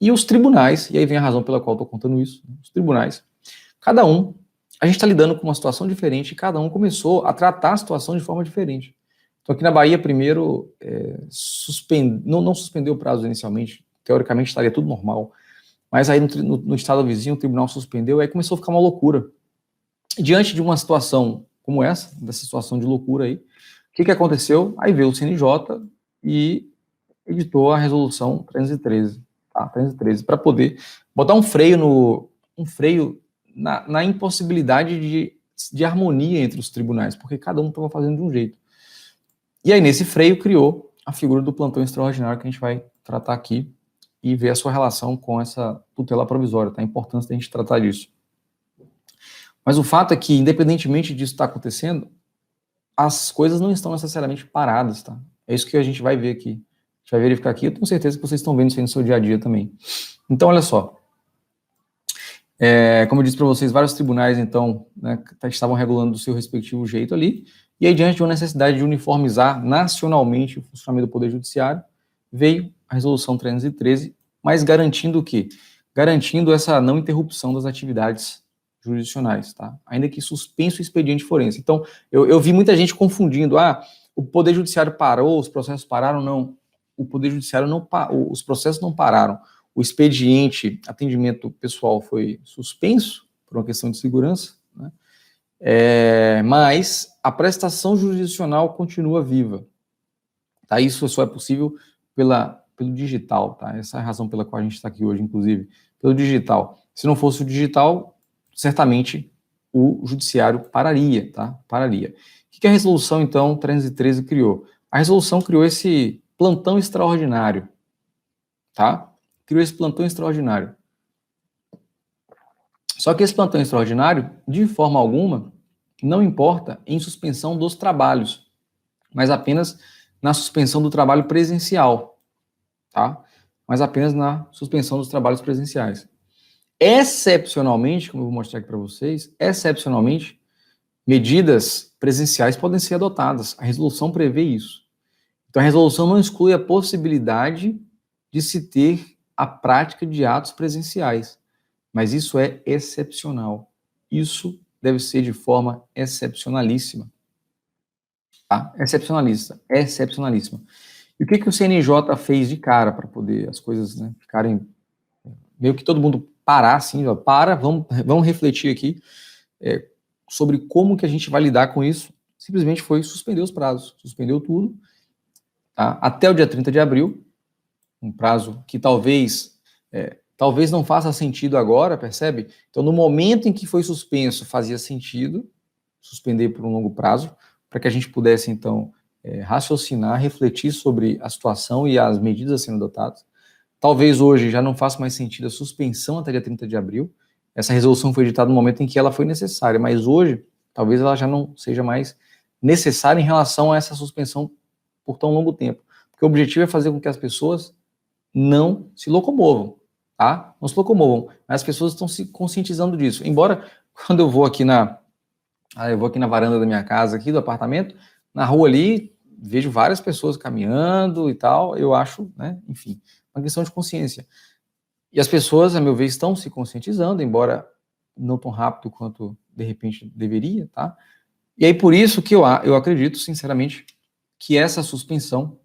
E os tribunais, e aí vem a razão pela qual eu estou contando isso, os tribunais, cada um, a gente está lidando com uma situação diferente, e cada um começou a tratar a situação de forma diferente. Então, aqui na Bahia, primeiro, não suspendeu o prazo inicialmente, teoricamente estaria tudo normal, mas aí no estado vizinho, o tribunal suspendeu, aí começou a ficar uma loucura. E diante de uma situação como essa, dessa situação de loucura aí, o que aconteceu? Aí veio o CNJ e editou a resolução 313, tá? 313, para poder botar um freio na impossibilidade de harmonia entre os tribunais, porque cada um estava fazendo de um jeito. E aí, nesse freio, criou a figura do plantão extraordinário que a gente vai tratar aqui e ver a sua relação com essa tutela provisória, tá? A importância da gente tratar disso. Mas o fato é que, independentemente disso estar acontecendo, as coisas não estão necessariamente paradas, tá? É isso que a gente vai ver aqui. A gente vai verificar aqui, eu tenho certeza que vocês estão vendo isso aí no seu dia a dia também. Então, olha só. Como eu disse para vocês, vários tribunais, então, né, estavam regulando do seu respectivo jeito ali, e aí, diante de uma necessidade de uniformizar nacionalmente o funcionamento do Poder Judiciário, veio a Resolução 313, mas garantindo o quê? Garantindo essa não interrupção das atividades jurisdicionais, tá? Ainda que suspenso o expediente forense. Então, eu vi muita gente confundindo, o Poder Judiciário parou, os processos pararam, não. O Poder Judiciário não parou, os processos não pararam. O expediente, atendimento pessoal foi suspenso por uma questão de segurança, né? Mas a prestação jurisdicional continua viva. Tá? Isso só é possível pelo digital, tá? Essa é a razão pela qual a gente está aqui hoje, inclusive, pelo digital. Se não fosse o digital, certamente o judiciário pararia, tá? Pararia. O que a resolução, então, 313 criou? A resolução criou esse plantão extraordinário, tá? Criou esse plantão extraordinário. Só que esse plantão extraordinário, de forma alguma, não importa em suspensão dos trabalhos, mas apenas na suspensão do trabalho presencial, tá? Mas apenas na suspensão dos trabalhos presenciais. Excepcionalmente, como eu vou mostrar aqui para vocês, excepcionalmente, medidas presenciais podem ser adotadas. A resolução prevê isso. Então, a resolução não exclui a possibilidade de se ter a prática de atos presenciais, mas isso é excepcional. Isso deve ser de forma excepcionalíssima. Tá? Excepcionalíssima. E o que o CNJ fez de cara para poder as coisas, né, ficarem meio que todo mundo parar assim, vamos refletir aqui sobre como que a gente vai lidar com isso? Simplesmente foi suspender os prazos, suspendeu tudo, tá? Até o dia 30 de abril, um prazo que talvez não faça sentido agora, percebe? Então, no momento em que foi suspenso, fazia sentido suspender por um longo prazo, para que a gente pudesse, então, raciocinar, refletir sobre a situação e as medidas a serem adotadas. Talvez hoje já não faça mais sentido a suspensão até dia 30 de abril. Essa resolução foi editada no momento em que ela foi necessária, mas hoje, talvez ela já não seja mais necessária em relação a essa suspensão por tão longo tempo. Porque o objetivo é fazer com que as pessoas não se locomovam, tá? Não se locomovam, mas as pessoas estão se conscientizando disso. Embora, quando eu vou aqui na varanda da minha casa, aqui do apartamento, na rua ali, vejo várias pessoas caminhando e tal, eu acho, né, enfim, uma questão de consciência. E as pessoas, a meu ver, estão se conscientizando, embora não tão rápido quanto, de repente, deveria, tá? E aí, por isso que eu acredito, sinceramente, que essa suspensão,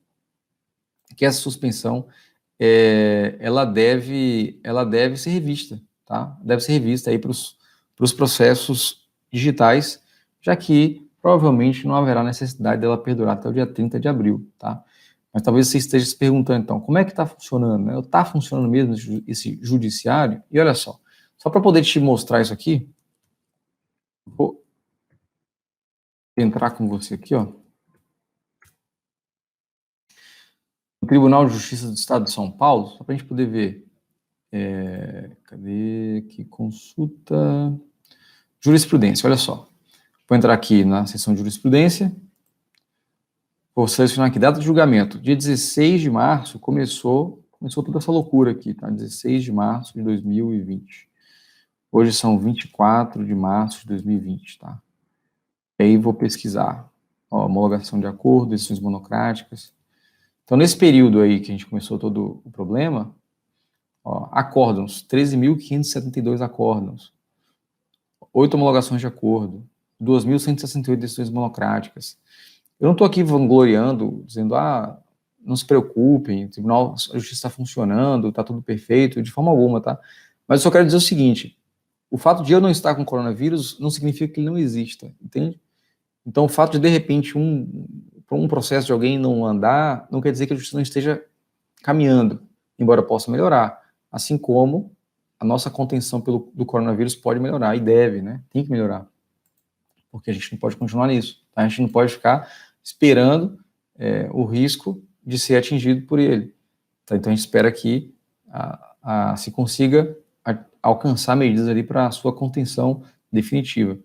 ela deve ser revista, tá? Deve ser revista aí para os processos digitais, já que provavelmente não haverá necessidade dela perdurar até o dia 30 de abril, tá? Mas talvez você esteja se perguntando, então, como é que está funcionando? Né? Está funcionando mesmo esse judiciário? E olha só para poder te mostrar isso aqui, vou entrar com você aqui, ó. No Tribunal de Justiça do Estado de São Paulo, só para a gente poder ver. Cadê aqui? Consulta. Jurisprudência, olha só. Vou entrar aqui na seção de jurisprudência. Vou selecionar aqui, data de julgamento. Dia 16 de março começou toda essa loucura aqui, tá? 16 de março de 2020. Hoje são 24 de março de 2020, tá? E aí vou pesquisar. Ó, homologação de acordo, decisões monocráticas. Então, nesse período aí que a gente começou todo o problema, ó, Acórdãos, 13.572 acórdãos, 8 homologações de acordo, 2.168 decisões monocráticas. Eu não estou aqui vangloriando, dizendo, não se preocupem, o Tribunal de Justiça está funcionando, está tudo perfeito, de forma alguma, tá? Mas eu só quero dizer o seguinte, o fato de eu não estar com coronavírus não significa que ele não exista, entende? Então, o fato de repente, um processo de alguém não andar, não quer dizer que a justiça não esteja caminhando, embora possa melhorar. Assim como a nossa contenção do coronavírus pode melhorar, e deve, né? Tem que melhorar. Porque a gente não pode continuar nisso. Tá? A gente não pode ficar esperando o risco de ser atingido por ele. Tá? Então, a gente espera que se consiga alcançar medidas ali para a sua contenção definitiva.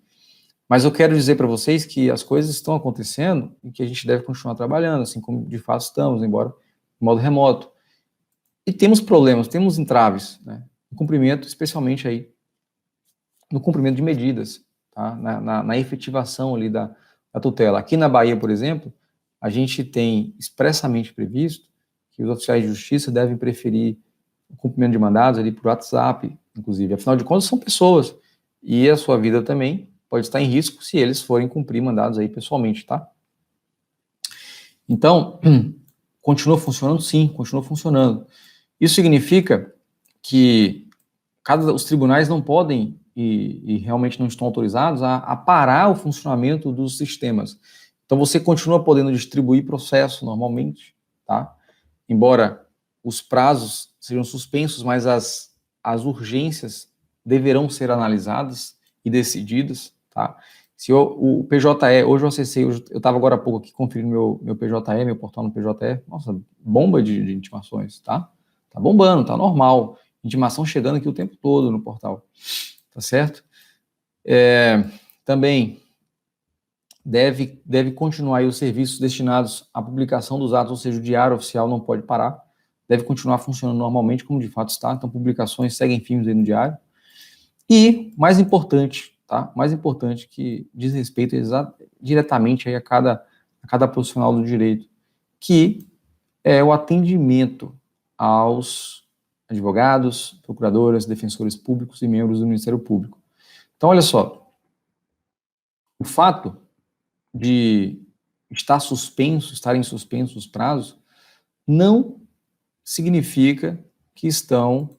Mas eu quero dizer para vocês que as coisas estão acontecendo e que a gente deve continuar trabalhando, assim como de fato estamos, embora de modo remoto. E temos problemas, temos entraves, né? No cumprimento, especialmente aí, no cumprimento de medidas, tá? na efetivação ali da tutela. Aqui na Bahia, por exemplo, a gente tem expressamente previsto que os oficiais de justiça devem preferir o cumprimento de mandados ali por WhatsApp, inclusive. Afinal de contas, são pessoas, e a sua vida também pode estar em risco se eles forem cumprir mandados aí pessoalmente, tá? Então, continua funcionando? Sim, continua funcionando. Isso significa que os tribunais não podem e realmente não estão autorizados a parar o funcionamento dos sistemas. Então, você continua podendo distribuir processo normalmente, tá? Embora os prazos sejam suspensos, mas as urgências deverão ser analisadas e decididas, tá? Se o PJE, hoje eu acessei, eu estava agora há pouco aqui conferindo meu PJE, meu portal no PJE, nossa, bomba de intimações, tá? Tá bombando, tá normal. Intimação chegando aqui o tempo todo no portal, tá certo? Também deve continuar aí os serviços destinados à publicação dos atos, ou seja, o diário oficial não pode parar, deve continuar funcionando normalmente, como de fato está, então publicações seguem firmes aí no diário. E, mais importante, tá? Mais importante, que diz respeito diretamente aí a cada profissional do direito, que é o atendimento aos advogados, procuradoras, defensores públicos e membros do Ministério Público. Então, olha só, o fato de estarem suspensos os prazos, não significa que estão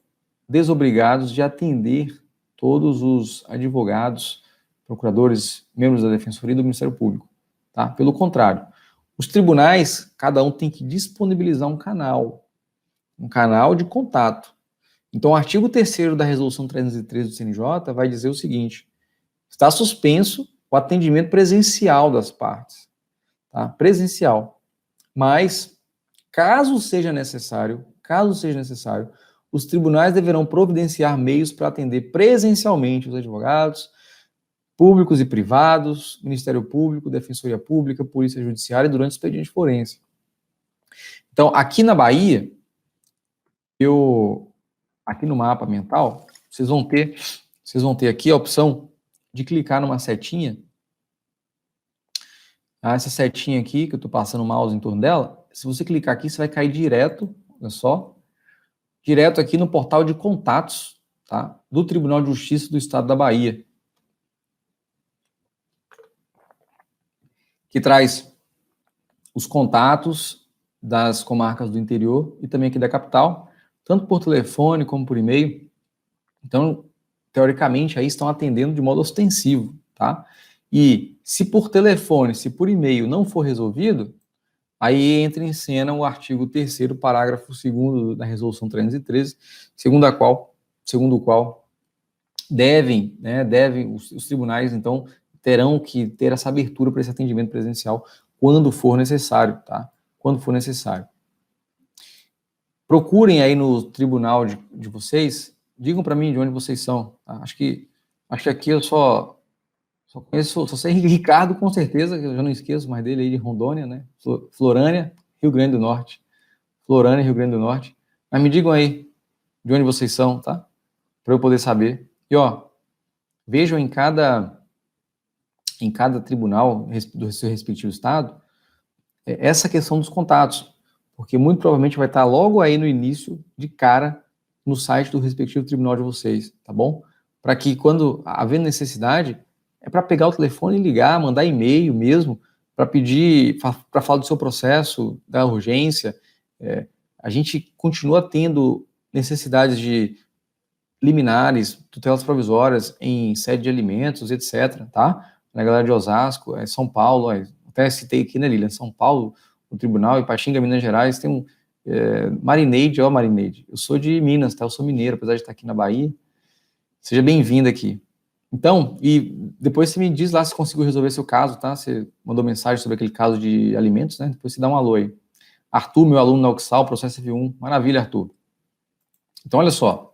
desobrigados de atender todos os advogados, procuradores, membros da Defensoria e do Ministério Público, tá? Pelo contrário, os tribunais, cada um tem que disponibilizar um canal de contato. Então, o artigo 3º da Resolução 313 do CNJ vai dizer o seguinte: está suspenso o atendimento presencial das partes, tá? Presencial. Mas, caso seja necessário, os tribunais deverão providenciar meios para atender presencialmente os advogados, públicos e privados, Ministério Público, Defensoria Pública, Polícia Judiciária durante o expediente forense. Então, aqui na Bahia, aqui no mapa mental, vocês vão ter aqui a opção de clicar numa setinha. Essa setinha aqui, que eu estou passando o mouse em torno dela, se você clicar aqui, você vai cair direto, olha só, direto aqui no portal de contatos, tá? Do Tribunal de Justiça do Estado da Bahia, que traz os contatos das comarcas do interior e também aqui da capital, tanto por telefone como por e-mail. Então, teoricamente, aí estão atendendo de modo ostensivo, tá? E se por telefone, se por e-mail não for resolvido, aí entra em cena o artigo 3º, parágrafo 2º da Resolução 313, segundo o qual devem os tribunais, então, terão que ter essa abertura para esse atendimento presencial quando for necessário, tá? Quando for necessário. Procurem aí no tribunal de vocês, digam para mim de onde vocês são, tá? Acho que aqui eu só conheço, só sei Ricardo, com certeza, eu já não esqueço mais dele aí, de Rondônia, né? Florânia, Rio Grande do Norte. Florânia, Rio Grande do Norte. Mas me digam aí de onde vocês são, tá? Para eu poder saber. E, ó, vejam em cada tribunal do seu respectivo estado essa questão dos contatos, porque muito provavelmente vai estar logo aí no início, de cara, no site do respectivo tribunal de vocês, tá bom? Para que quando haver necessidade, é para pegar o telefone e ligar, mandar e-mail mesmo, para pedir, para falar do seu processo, da urgência. A gente continua tendo necessidades de liminares, tutelas provisórias em sede de alimentos, etc., tá? Na galera de Osasco, São Paulo, até citei aqui, né, Lilian? São Paulo, o tribunal, Ipatinga, Minas Gerais, tem um Marineide, Marineide, eu sou de Minas, tá? Eu sou mineiro, apesar de estar aqui na Bahia. Seja bem-vindo aqui. Então, e depois você me diz lá se conseguiu resolver seu caso, tá? Você mandou mensagem sobre aquele caso de alimentos, né? Depois você dá um alô aí. Arthur, meu aluno na Uxal, processo F1. Maravilha, Arthur. Então, olha só.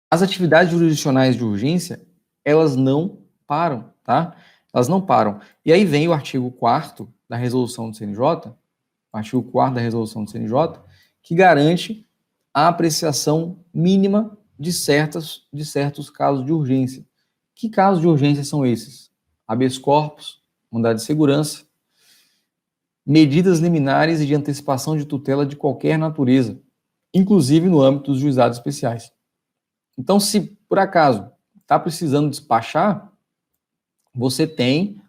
As atividades jurisdicionais de urgência, elas não param, tá? Elas não param. E aí vem o artigo 4º da resolução do CNJ, o artigo 4º da resolução do CNJ, que garante a apreciação mínima de certos casos de urgência. Que casos de urgência são esses? Habeas corpus, mandado de segurança, medidas liminares e de antecipação de tutela de qualquer natureza, inclusive no âmbito dos juizados especiais. Então, se por acaso está precisando despachar, você tem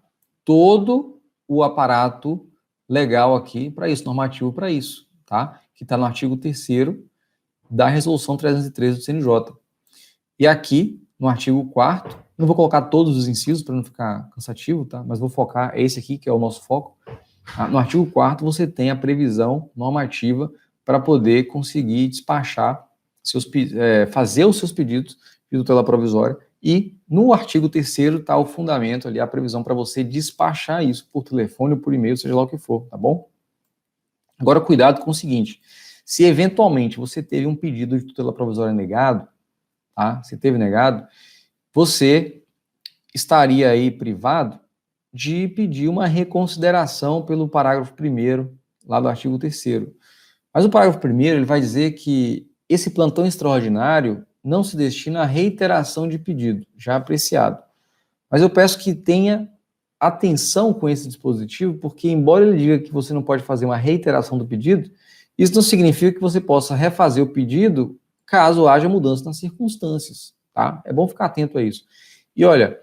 todo o aparato legal aqui para isso, normativo para isso, tá? Que está no artigo 3º da resolução 313 do CNJ. E aqui, no artigo 4º, não vou colocar todos os incisos para não ficar cansativo, tá? Mas vou focar esse aqui, que é o nosso foco. No artigo 4º, você tem a previsão normativa para poder conseguir despachar, fazer os seus pedidos de tutela provisória, e no artigo 3º está o fundamento ali, a previsão para você despachar isso por telefone ou por e-mail, seja lá o que for, tá bom? Agora, cuidado com o seguinte, se eventualmente você teve um pedido de tutela provisória negado, tá? Se teve negado, você estaria aí privado de pedir uma reconsideração pelo parágrafo 1º, lá do artigo 3º. Mas o parágrafo 1º, ele vai dizer que esse plantão extraordinário não se destina à reiteração de pedido, já apreciado. Mas eu peço que tenha atenção com esse dispositivo, porque embora ele diga que você não pode fazer uma reiteração do pedido, isso não significa que você possa refazer o pedido caso haja mudança nas circunstâncias, tá? É bom ficar atento a isso. E olha,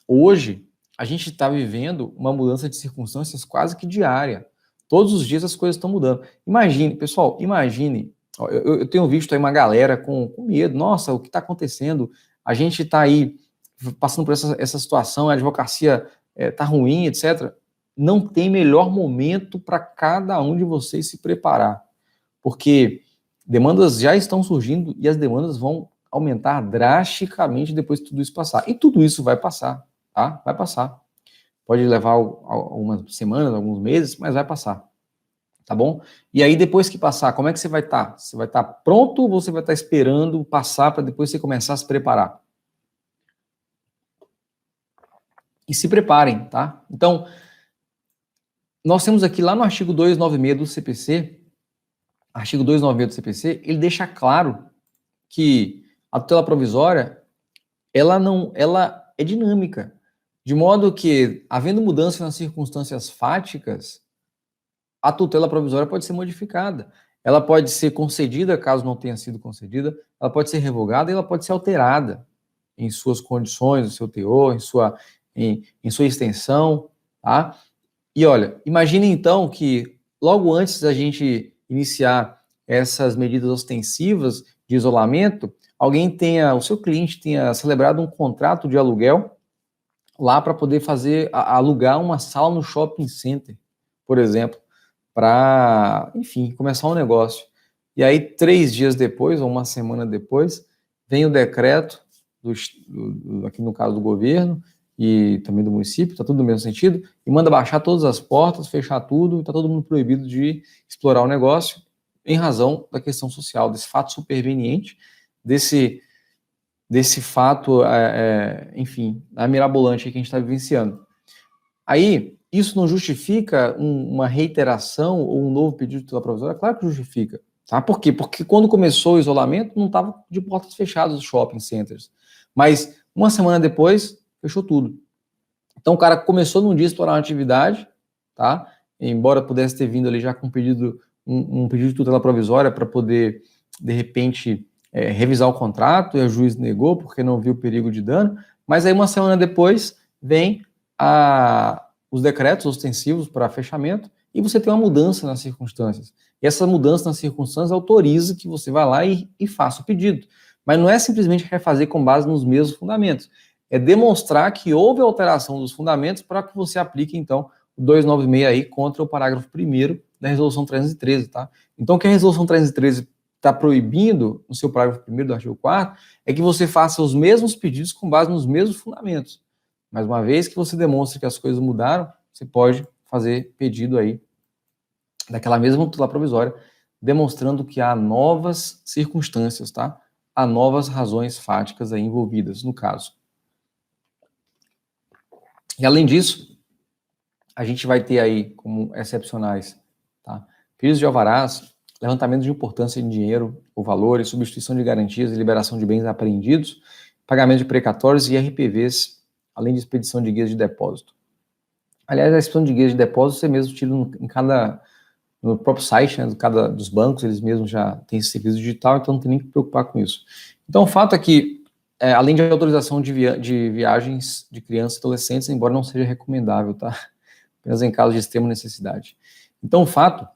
hoje a gente está vivendo uma mudança de circunstâncias quase que diária. Todos os dias as coisas estão mudando. Imagine, pessoal, imagine, eu tenho visto aí uma galera com medo, nossa, o que está acontecendo? A gente está aí passando por essa situação, a advocacia está ruim, etc. Não tem melhor momento para cada um de vocês se preparar, porque demandas já estão surgindo e as demandas vão aumentar drasticamente depois que tudo isso passar. E tudo isso vai passar, tá? Vai passar. Pode levar algumas semanas, alguns meses, mas vai passar, tá bom? E aí, depois que passar, como é que você vai estar? Você vai estar pronto ou você vai estar esperando passar para depois você começar a se preparar? E se preparem, tá? Então, nós temos aqui lá no artigo 296 do CPC, artigo 296 do CPC, ele deixa claro que a tutela provisória, ela é dinâmica, de modo que, havendo mudança nas circunstâncias fáticas, a tutela provisória pode ser modificada. Ela pode ser concedida, caso não tenha sido concedida, ela pode ser revogada e ela pode ser alterada em suas condições, no seu teor, em sua extensão, tá? E olha, imagine então que logo antes da gente iniciar essas medidas ostensivas de isolamento, o seu cliente tenha celebrado um contrato de aluguel lá para poder alugar uma sala no shopping center, por exemplo, para, enfim, começar um negócio. E aí, 3 dias depois, ou uma semana depois, vem o decreto, aqui no caso do governo, e também do município, está tudo no mesmo sentido, e manda baixar todas as portas, fechar tudo, está todo mundo proibido de explorar o negócio, em razão da questão social, desse fato superveniente, desse fato, enfim, mirabolante que a gente está vivenciando. Aí, isso não justifica uma reiteração ou um novo pedido de tutela provisória? Claro que justifica. Tá? Por quê? Porque quando começou o isolamento, não estava de portas fechadas os shopping centers. Mas, uma semana depois, fechou tudo. Então, o cara começou num dia a explorar uma atividade, tá? Embora pudesse ter vindo ali já com um pedido de tutela provisória para poder de repente, revisar o contrato, e o juiz negou porque não viu o perigo de dano, mas aí uma semana depois vem os decretos ostensivos para fechamento e você tem uma mudança nas circunstâncias. E essa mudança nas circunstâncias autoriza que você vá lá e faça o pedido. Mas não é simplesmente refazer com base nos mesmos fundamentos. É demonstrar que houve alteração dos fundamentos para que você aplique, então, o 296 aí contra o parágrafo 1º da Resolução 313, tá? Então, o que a Resolução 313 está proibindo, no seu parágrafo 1º do artigo 4º, é que você faça os mesmos pedidos com base nos mesmos fundamentos. Mas uma vez que você demonstre que as coisas mudaram, você pode fazer pedido aí daquela mesma tutela provisória, demonstrando que há novas circunstâncias, tá? Há novas razões fáticas aí envolvidas no caso. E além disso, a gente vai ter aí como excepcionais, tá? Pedidos de alvarás, levantamento de importância em dinheiro ou valores, substituição de garantias e liberação de bens apreendidos, pagamento de precatórios e RPVs, além de expedição de guias de depósito. Aliás, a expedição de guias de depósito você mesmo tira no próprio site, né, dos bancos, eles mesmos já têm esse serviço digital, então não tem nem que preocupar com isso. Então, o fato é que, além de autorização de viagens de crianças e adolescentes, embora não seja recomendável, tá? Apenas em caso de extrema necessidade. Então, o fato,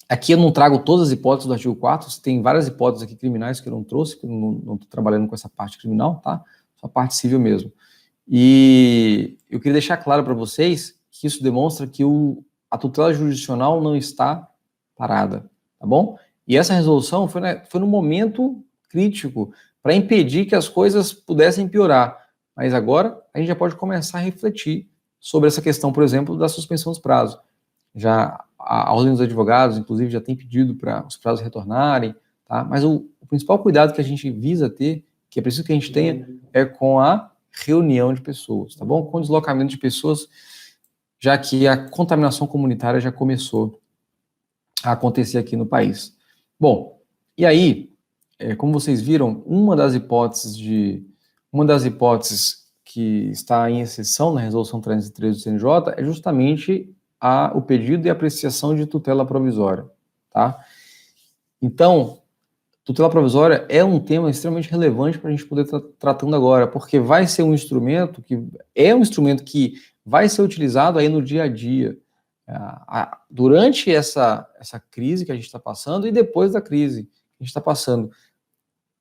aqui eu não trago todas as hipóteses do artigo 4º, tem várias hipóteses aqui criminais que eu não trouxe, que eu não estou trabalhando com essa parte criminal, tá? Só a parte civil mesmo. E eu queria deixar claro para vocês que isso demonstra que a tutela jurisdicional não está parada, tá bom? E essa resolução foi no momento crítico para impedir que as coisas pudessem piorar. Mas agora a gente já pode começar a refletir sobre essa questão, por exemplo, da suspensão dos prazos. Já a Ordem dos Advogados, inclusive, já tem pedido para os prazos retornarem, tá? Mas o principal cuidado que a gente visa ter, que é preciso que a gente tenha, é com a reunião de pessoas, tá bom? Com o deslocamento de pessoas, já que a contaminação comunitária já começou a acontecer aqui no país. Bom, e aí, como vocês viram, uma das hipóteses que está em exceção na Resolução 313 do CNJ é justamente o pedido e apreciação de tutela provisória, tá? Então, tutela provisória é um tema extremamente relevante para a gente poder estar tratando agora, porque vai ser um instrumento que vai ser utilizado aí no dia a dia, durante essa crise que a gente está passando e depois da crise que a gente está passando,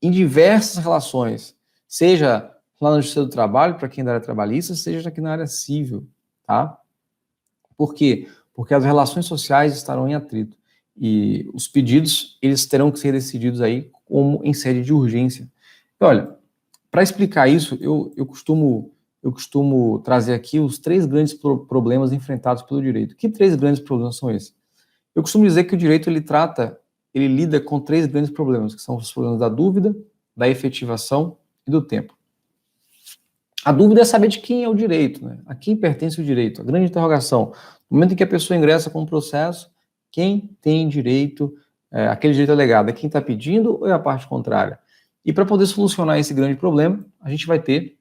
em diversas relações, seja lá na Justiça do Trabalho, para quem é da área trabalhista, seja aqui na área civil, tá? Por quê? Porque as relações sociais estarão em atrito e os pedidos, eles terão que ser decididos aí como em sede de urgência. E olha, para explicar isso, eu costumo trazer aqui os 3 grandes problemas enfrentados pelo direito. Que 3 grandes problemas são esses? Eu costumo dizer que o direito ele lida com 3 grandes problemas, que são os problemas da dúvida, da efetivação e do tempo. A dúvida é saber de quem é o direito, né? A quem pertence o direito. A grande interrogação. No momento em que a pessoa ingressa com o processo, quem tem direito, aquele direito alegado, é quem está pedindo ou é a parte contrária? E para poder solucionar esse grande problema, a gente vai ter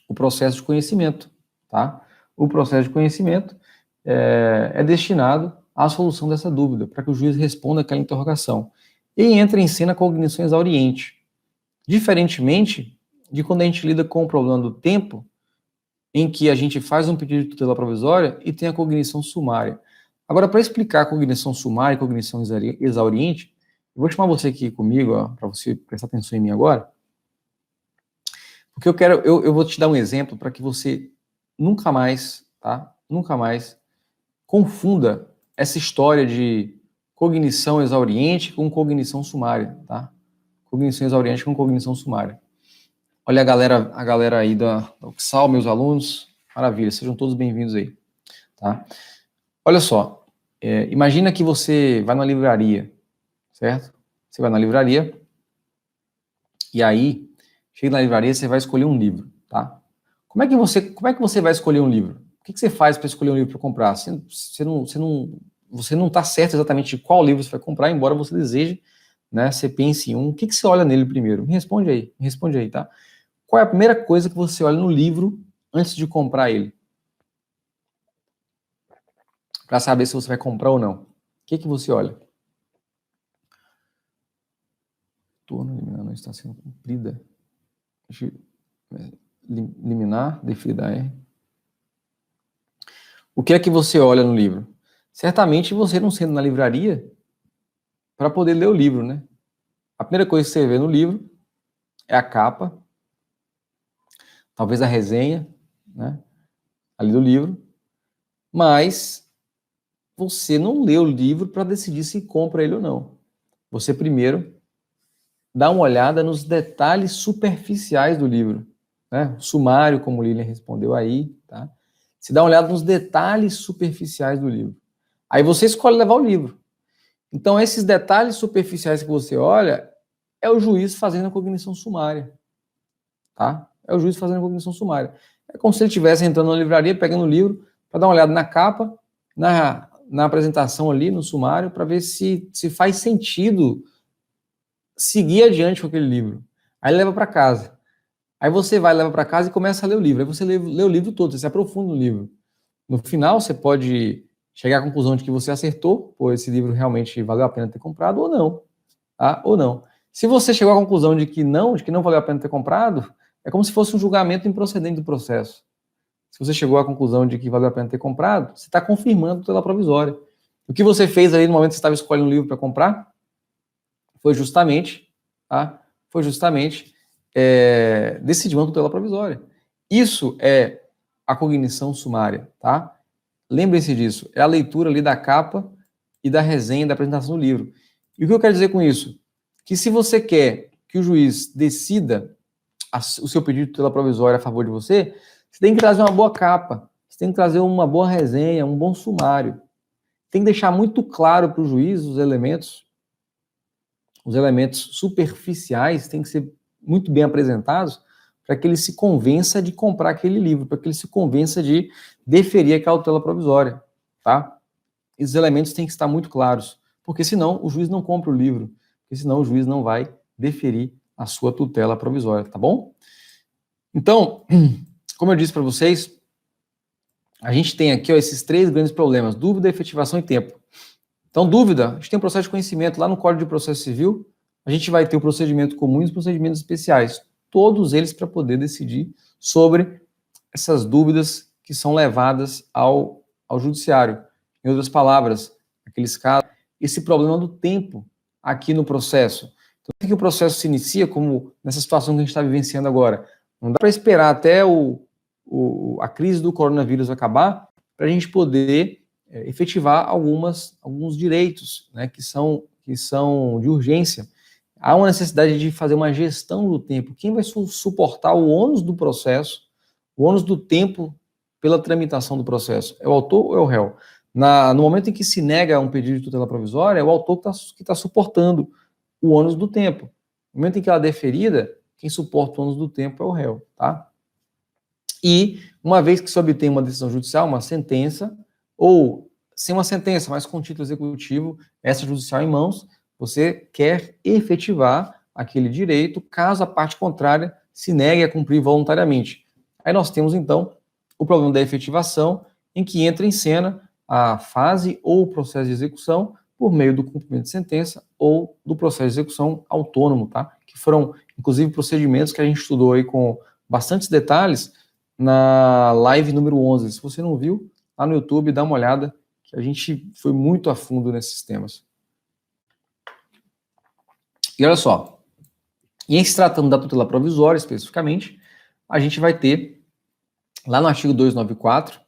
o processo de conhecimento, tá? O processo de conhecimento é destinado à solução dessa dúvida, para que o juiz responda aquela interrogação. E entra em cena a cognição exauriente. Diferentemente de quando a gente lida com o problema do tempo, em que a gente faz um pedido de tutela provisória e tem a cognição sumária. Agora, para explicar a cognição sumária e cognição exauriente, eu vou chamar você aqui comigo, para você prestar atenção em mim agora, porque eu vou te dar um exemplo para que você nunca mais, tá? Nunca mais confunda essa história de cognição exauriente com cognição sumária, tá? Cognição exauriente com cognição sumária. Olha a galera aí da UXAL, meus alunos, maravilha, sejam todos bem-vindos aí, tá? Olha só, imagina que você vai na livraria, certo? Você vai na livraria e aí, chega na livraria, você vai escolher um livro, tá? Como é que você vai escolher um livro? O que você faz para escolher um livro para comprar? Você não está certo exatamente de qual livro você vai comprar, embora você deseje, né? Você pense em um. O que você olha nele primeiro? Me responde aí, tá? Qual é a primeira coisa que você olha no livro antes de comprar ele? Para saber se você vai comprar ou não. O que você olha? Torno liminar não está sendo cumprida. Liminar, deferida R. O que é que você olha no livro? Certamente você não sendo na livraria para poder ler o livro, né? A primeira coisa que você vê no livro é a capa, talvez a resenha, né? Ali do livro, mas você não lê o livro para decidir se compra ele ou não. Você primeiro dá uma olhada nos detalhes superficiais do livro, né? O sumário, como o Lilian respondeu aí, tá? Você dá uma olhada nos detalhes superficiais do livro. Aí você escolhe levar o livro. Então, esses detalhes superficiais que você olha é o juiz fazendo a cognição sumária, tá? É o juiz fazendo a cognição sumária. É como se ele estivesse entrando na livraria, pegando o livro, para dar uma olhada na capa, na apresentação ali, no sumário, para ver se faz sentido seguir adiante com aquele livro. Aí leva para casa. Aí você vai, leva para casa e começa a ler o livro. Aí você lê o livro todo, você se aprofunda no livro. No final, você pode chegar à conclusão de que você acertou, pô, esse livro realmente valeu a pena ter comprado, ou não. Tá? Ou não. Se você chegou à conclusão de que não valeu a pena ter comprado, é como se fosse um julgamento improcedente do processo. Se você chegou à conclusão de que valeu a pena ter comprado, você está confirmando a tutela provisória. O que você fez ali no momento que você estava escolhendo um livro para comprar foi justamente, tá? Decidir uma tutela provisória. Isso é a cognição sumária, tá? Lembrem-se disso. É a leitura ali da capa e da resenha da apresentação do livro. E o que eu quero dizer com isso? Que se você quer que o juiz decida o seu pedido de tutela provisória a favor de você, você tem que trazer uma boa capa, você tem que trazer uma boa resenha, um bom sumário. Tem que deixar muito claro para o juiz os elementos superficiais têm que ser muito bem apresentados para que ele se convença de comprar aquele livro, para que ele se convença de deferir aquela tutela provisória, tá? Esses elementos têm que estar muito claros, porque senão o juiz não compra o livro, porque senão o juiz não vai deferir a sua tutela provisória, tá bom? Então, como eu disse para vocês, a gente tem aqui esses 3 grandes problemas: dúvida, efetivação e tempo. Então, dúvida, a gente tem um processo de conhecimento lá no Código de Processo Civil, a gente vai ter o procedimento comum e os procedimentos especiais, todos eles para poder decidir sobre essas dúvidas que são levadas ao judiciário. Em outras palavras, aqueles casos, esse problema do tempo aqui no processo. Então, assim que o processo se inicia, como nessa situação que a gente está vivenciando agora, não dá para esperar até a crise do coronavírus acabar para a gente poder efetivar alguns direitos, né, que são de urgência. Há uma necessidade de fazer uma gestão do tempo. Quem vai suportar o ônus do processo, o ônus do tempo pela tramitação do processo? É o autor ou é o réu? No momento em que se nega um pedido de tutela provisória, é o autor que está suportando o ônus do tempo. No momento em que ela é deferida, quem suporta o ônus do tempo é o réu, tá? E, uma vez que se obtém uma decisão judicial, uma sentença, ou sem uma sentença, mas com título executivo, essa judicial em mãos, você quer efetivar aquele direito, caso a parte contrária se negue a cumprir voluntariamente. Aí nós temos, então, o problema da efetivação, em que entra em cena a fase ou o processo de execução por meio do cumprimento de sentença ou do processo de execução autônomo, tá? Que foram, inclusive, procedimentos que a gente estudou aí com bastantes detalhes na live número 11. Se você não viu, lá no YouTube, dá uma olhada, que a gente foi muito a fundo nesses temas. E olha só, e em se tratando da tutela provisória, especificamente, a gente vai ter, lá no artigo 294,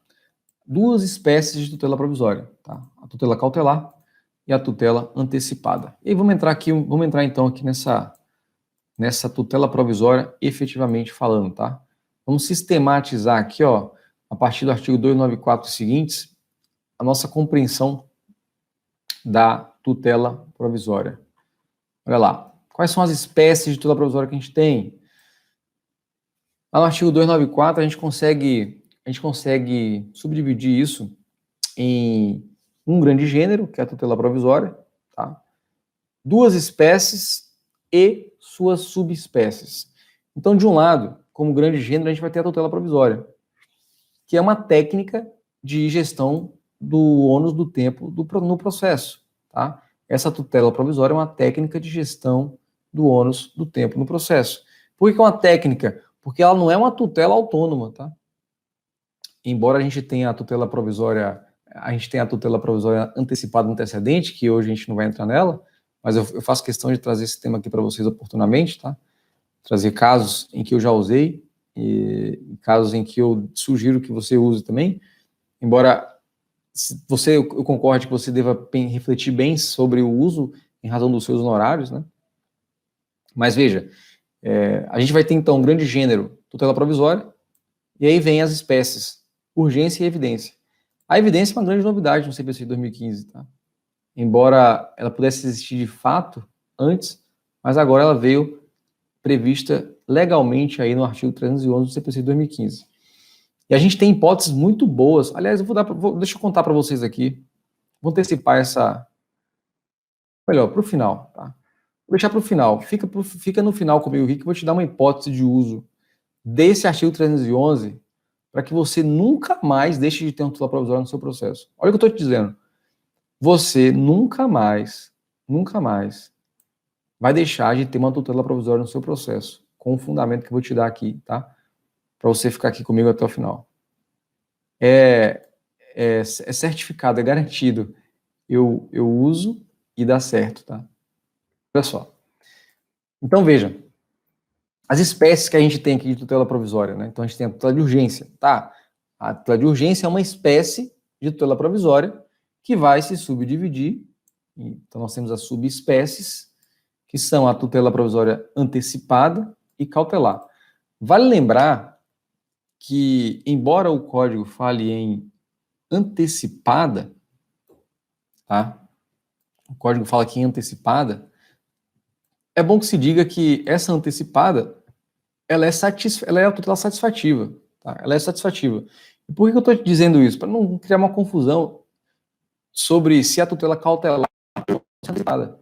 2 espécies de tutela provisória, tá? A tutela cautelar e a tutela antecipada. E aí vamos entrar então aqui nessa tutela provisória efetivamente falando, tá? Vamos sistematizar aqui, ó, a partir do artigo 294 seguintes, a nossa compreensão da tutela provisória. Olha lá, quais são as espécies de tutela provisória que a gente tem? Lá no artigo 294, a gente consegue subdividir isso em um grande gênero, que é a tutela provisória, tá? 2 espécies e suas subespécies. Então, de um lado, como grande gênero, a gente vai ter a tutela provisória, que é uma técnica de gestão do ônus do tempo no processo, tá? Essa tutela provisória é uma técnica de gestão do ônus do tempo no processo. Por que é uma técnica? Porque ela não é uma tutela autônoma, tá? Embora a gente tenha a tutela provisória antecipada antecedente, que hoje a gente não vai entrar nela, mas eu faço questão de trazer esse tema aqui para vocês oportunamente, tá? Trazer casos em que eu já usei, e casos em que eu sugiro que você use também, embora eu concorde que você deva refletir bem sobre o uso em razão dos seus honorários, né? Mas veja, a gente vai ter então um grande gênero, tutela provisória, e aí vem as espécies, urgência e evidência. A evidência é uma grande novidade no CPC de 2015, tá? Embora ela pudesse existir de fato antes, mas agora ela veio prevista legalmente aí no artigo 311 do CPC de 2015. E a gente tem hipóteses muito boas. Aliás, deixa eu contar para vocês aqui. Vou antecipar melhor, para o final, tá? Vou deixar para o final. Fica no final comigo aqui que eu vou te dar uma hipótese de uso desse artigo 311 para que você nunca mais deixe de ter uma tutela provisória no seu processo. Olha o que eu estou te dizendo. Você nunca mais vai deixar de ter uma tutela provisória no seu processo, com o fundamento que eu vou te dar aqui, tá? Para você ficar aqui comigo até o final. É certificado, é garantido. Eu uso e dá certo, tá? Olha só. Então, veja. As espécies que a gente tem aqui de tutela provisória, né? Então, a gente tem a tutela de urgência, tá? A tutela de urgência é uma espécie de tutela provisória que vai se subdividir. Então, nós temos as subespécies, que são a tutela provisória antecipada e cautelar. Vale lembrar que, embora o código fale em antecipada, tá? O código fala aqui em antecipada, é bom que se diga que essa antecipada, ela é a tutela satisfativa, tá? Ela é satisfativa. E por que eu estou dizendo isso? Para não criar uma confusão sobre se a tutela cautelar ou antecipada.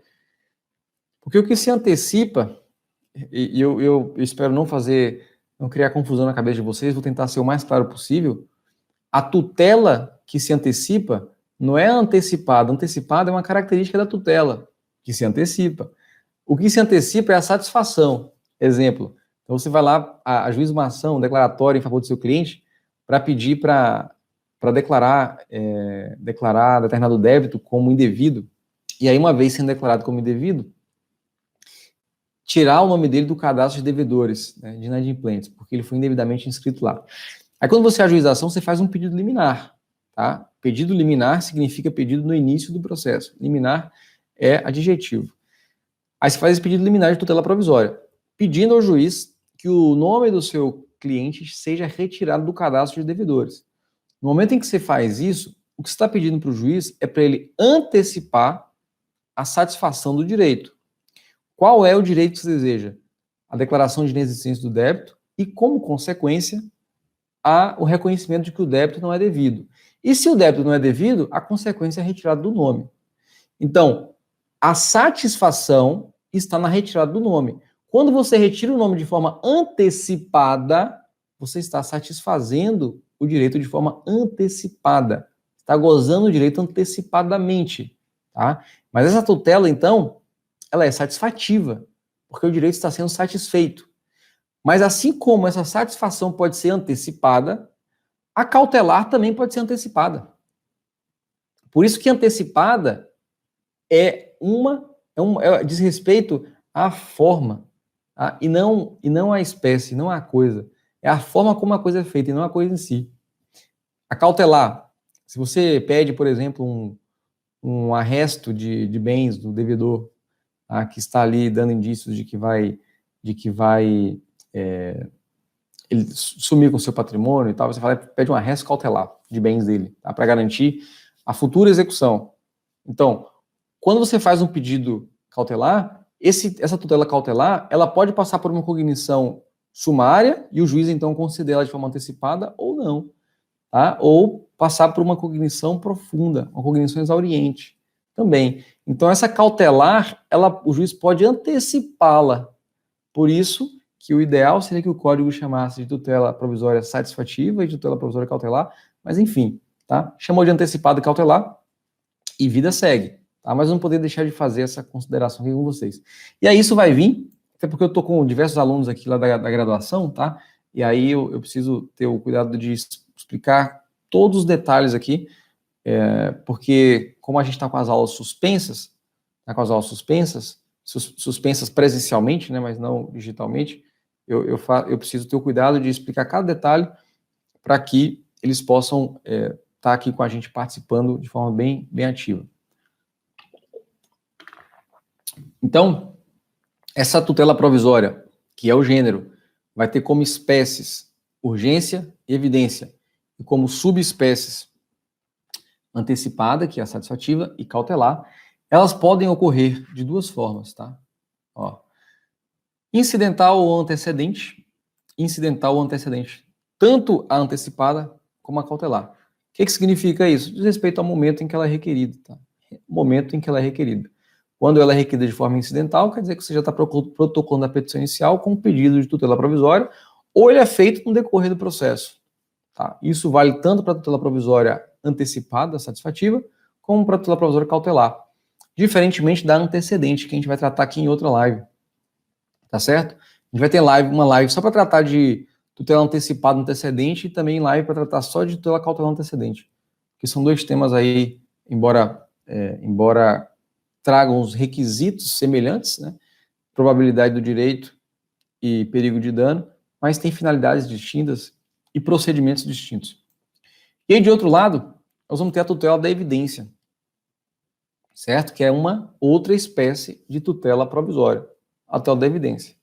Porque o que se antecipa, e eu espero não criar confusão na cabeça de vocês, vou tentar ser o mais claro possível. A tutela que se antecipa não é antecipada. Antecipada é uma característica da tutela que se antecipa. O que se antecipa é a satisfação. Exemplo, então você vai lá, ajuiza uma ação declaratória em favor do seu cliente para pedir para declarar determinado débito como indevido, e aí, uma vez sendo declarado como indevido, tirar o nome dele do cadastro de devedores, né, de inadimplentes, porque ele foi indevidamente inscrito lá. Aí, quando você ajuiza a ação, você faz um pedido liminar, tá? Pedido liminar significa pedido no início do processo. Liminar é adjetivo. Aí você faz esse pedido liminar de tutela provisória, pedindo ao juiz que o nome do seu cliente seja retirado do cadastro de devedores. No momento em que você faz isso, o que você está pedindo para o juiz é para ele antecipar a satisfação do direito. Qual é o direito que você deseja? A declaração de inexistência do débito e, como consequência, o reconhecimento de que o débito não é devido. E se o débito não é devido, a consequência é a retirada do nome. Então, a satisfação está na retirada do nome. Quando você retira o nome de forma antecipada, você está satisfazendo o direito de forma antecipada. Está gozando o direito antecipadamente, tá? Mas essa tutela, então, ela é satisfativa, porque o direito está sendo satisfeito. Mas assim como essa satisfação pode ser antecipada, a cautelar também pode ser antecipada. Por isso que antecipada diz respeito à forma, tá? e não à espécie, não à coisa. É a forma como a coisa é feita e não a coisa em si. A cautelar, se você pede, por exemplo, um arresto de bens do devedor, tá, que está ali dando indícios de que vai ele sumir com o seu patrimônio e tal, você pede um arresto cautelar de bens dele, tá, para garantir a futura execução. Então, quando você faz um pedido cautelar, essa tutela cautelar, ela pode passar por uma cognição sumária e o juiz, então, conceder ela de forma antecipada ou não, tá? Ou passar por uma cognição profunda, uma cognição exauriente também. Então, essa cautelar, o juiz pode antecipá-la. Por isso que o ideal seria que o código chamasse de tutela provisória satisfativa e de tutela provisória cautelar, mas enfim, tá? Chamou de antecipada e cautelar e vida segue, tá? Mas eu não poderia deixar de fazer essa consideração aqui com vocês. E aí isso vai vir, até porque eu estou com diversos alunos aqui lá da graduação, tá? E aí eu preciso ter o cuidado de explicar todos os detalhes aqui, porque como a gente está com as aulas suspensas, suspensas presencialmente, né, mas não digitalmente, eu preciso ter o cuidado de explicar cada detalhe para que eles possam estar aqui com a gente participando de forma bem ativa. Então, essa tutela provisória, que é o gênero, vai ter como espécies urgência e evidência, e como subespécies antecipada, que é a satisfativa, e cautelar. Elas podem ocorrer de duas formas, tá? Ó, incidental ou antecedente, tanto a antecipada como a cautelar. O que significa isso? Diz respeito ao momento em que ela é requerida, tá? Momento em que ela é requerida. Quando ela é requerida de forma incidental, quer dizer que você já está protocolando a petição inicial com um pedido de tutela provisória, ou ele é feito no decorrer do processo. Tá? Isso vale tanto para a tutela provisória antecipada, satisfativa, como para a tutela provisória cautelar. Diferentemente da antecedente, que a gente vai tratar aqui em outra live. Tá certo? A gente vai ter uma live só para tratar de tutela antecipada antecedente e também live para tratar só de tutela cautelar antecedente. Que são dois temas aí, embora tragam os requisitos semelhantes, né? Probabilidade do direito e perigo de dano, mas tem finalidades distintas e procedimentos distintos. E aí, de outro lado, nós vamos ter a tutela da evidência, certo? Que é uma outra espécie de tutela provisória, a tutela da evidência.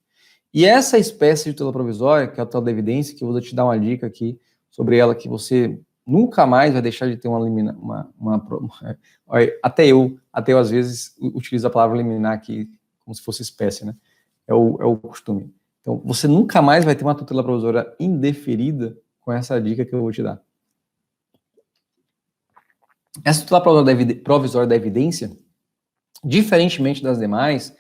E essa espécie de tutela provisória, que é a tutela da evidência, que eu vou te dar uma dica aqui sobre ela, que você nunca mais vai deixar de ter até eu às vezes utilizo a palavra liminar aqui como se fosse espécie, né? É o costume. Então, você nunca mais vai ter uma tutela provisória indeferida com essa dica que eu vou te dar. Essa tutela provisória da evidência, diferentemente das demais,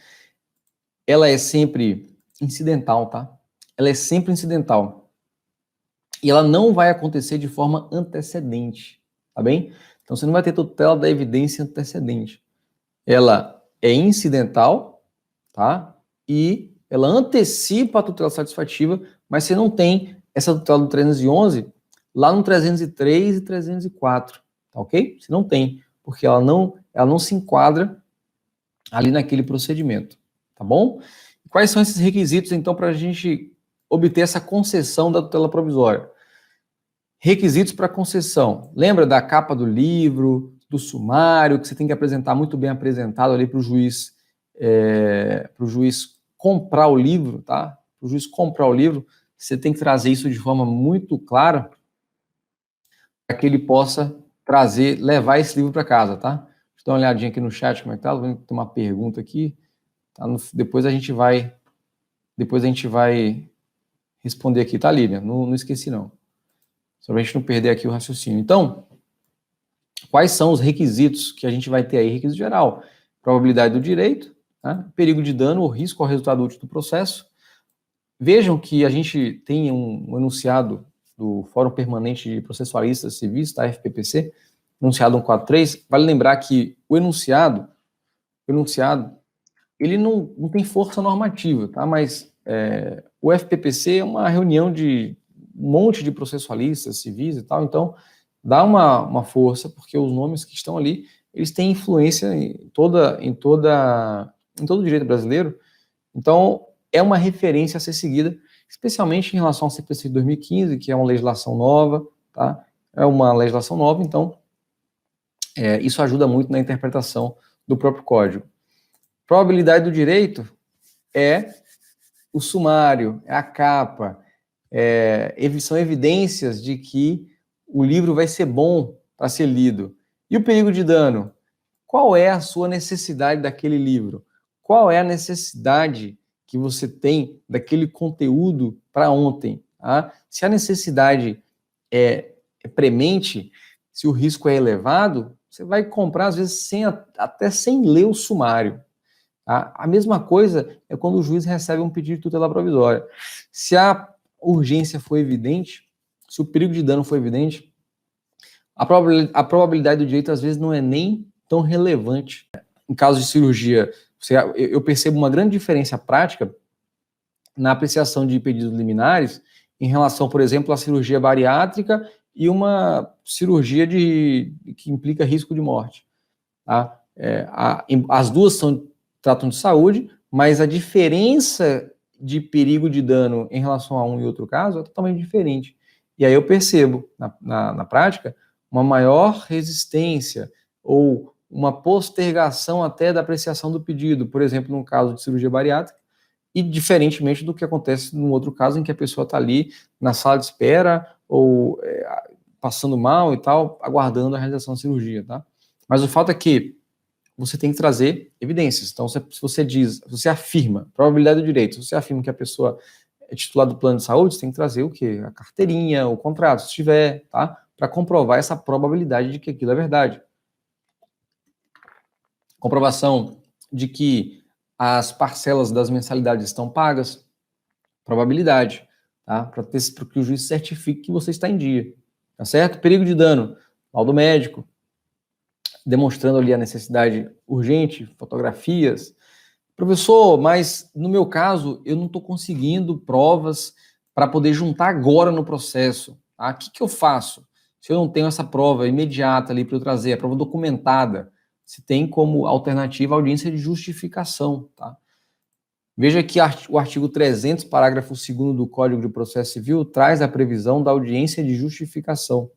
ela é sempre incidental, tá? Ela é sempre incidental. E ela não vai acontecer de forma antecedente, tá bem? Então, você não vai ter tutela da evidência antecedente. Ela é incidental, tá? E ela antecipa a tutela satisfativa, mas você não tem essa tutela do 311 lá no 303 e 304, tá ok? Você não tem, porque ela não se enquadra ali naquele procedimento, tá bom? Quais são esses requisitos, então, para a gente obter essa concessão da tutela provisória? Requisitos para concessão. Lembra da capa do livro, do sumário, que você tem que apresentar muito bem apresentado ali para o juiz comprar o livro, tá? Para o juiz comprar o livro, você tem que trazer isso de forma muito clara para que ele possa levar esse livro para casa, tá? Deixa eu dar uma olhadinha aqui no chat, como é que tá? Vou ter uma pergunta aqui. Tá? Depois a gente vai responder aqui, tá, Lívia? Não esqueci, não. Só para a gente não perder aqui o raciocínio. Então, quais são os requisitos que a gente vai ter aí? Requisito geral, probabilidade do direito, tá? Perigo de dano ou risco ao resultado útil do processo. Vejam que a gente tem um enunciado do Fórum Permanente de Processualistas Civis, tá? FPPC, enunciado 143. Vale lembrar que o enunciado ele não tem força normativa, tá? Mas o FPPC é uma reunião de um monte de processualistas civis e tal, então dá uma força, porque os nomes que estão ali, eles têm influência em todo o direito brasileiro, então é uma referência a ser seguida, especialmente em relação ao CPC de 2015, que é uma legislação nova, tá? É uma legislação nova, então isso ajuda muito na interpretação do próprio código. Probabilidade do direito é o sumário, é a capa, são evidências de que o livro vai ser bom para ser lido. E o perigo de dano? Qual é a sua necessidade daquele livro? Qual é a necessidade que você tem daquele conteúdo para ontem? Tá? Se a necessidade é premente, se o risco é elevado, você vai comprar, às vezes, até sem ler o sumário. Tá? A mesma coisa é quando o juiz recebe um pedido de tutela provisória. Se a urgência for evidente, se o perigo de dano for evidente, a probabilidade do direito, às vezes, não é nem tão relevante. em caso de cirurgia, eu percebo uma grande diferença prática na apreciação de pedidos liminares em relação, por exemplo, à cirurgia bariátrica e uma cirurgia que implica risco de morte. Tá? As duas tratam de saúde, mas a diferença de perigo de dano em relação a um e outro caso é totalmente diferente. E aí eu percebo, na prática, uma maior resistência ou uma postergação até da apreciação do pedido, por exemplo, no caso de cirurgia bariátrica, e diferentemente do que acontece no outro caso em que a pessoa está ali na sala de espera ou passando mal e tal, aguardando a realização da cirurgia, tá? Mas o fato é que você tem que trazer evidências. Então, se você afirma, probabilidade do direito, se você afirma que a pessoa é titular do plano de saúde, você tem que trazer o quê? A carteirinha, o contrato, se tiver, tá? Para comprovar essa probabilidade de que aquilo é verdade. Comprovação de que as parcelas das mensalidades estão pagas, probabilidade, tá? Para que o juiz certifique que você está em dia, tá certo? Perigo de dano, laudo médico, demonstrando ali a necessidade urgente, fotografias. Professor, mas no meu caso, eu não estou conseguindo provas para poder juntar agora no processo. Tá? O que eu faço? Se eu não tenho essa prova imediata ali para eu trazer, a prova documentada, se tem como alternativa a audiência de justificação. Tá? Veja que o artigo 300, parágrafo 2º do Código de Processo Civil, traz a previsão da audiência de justificação.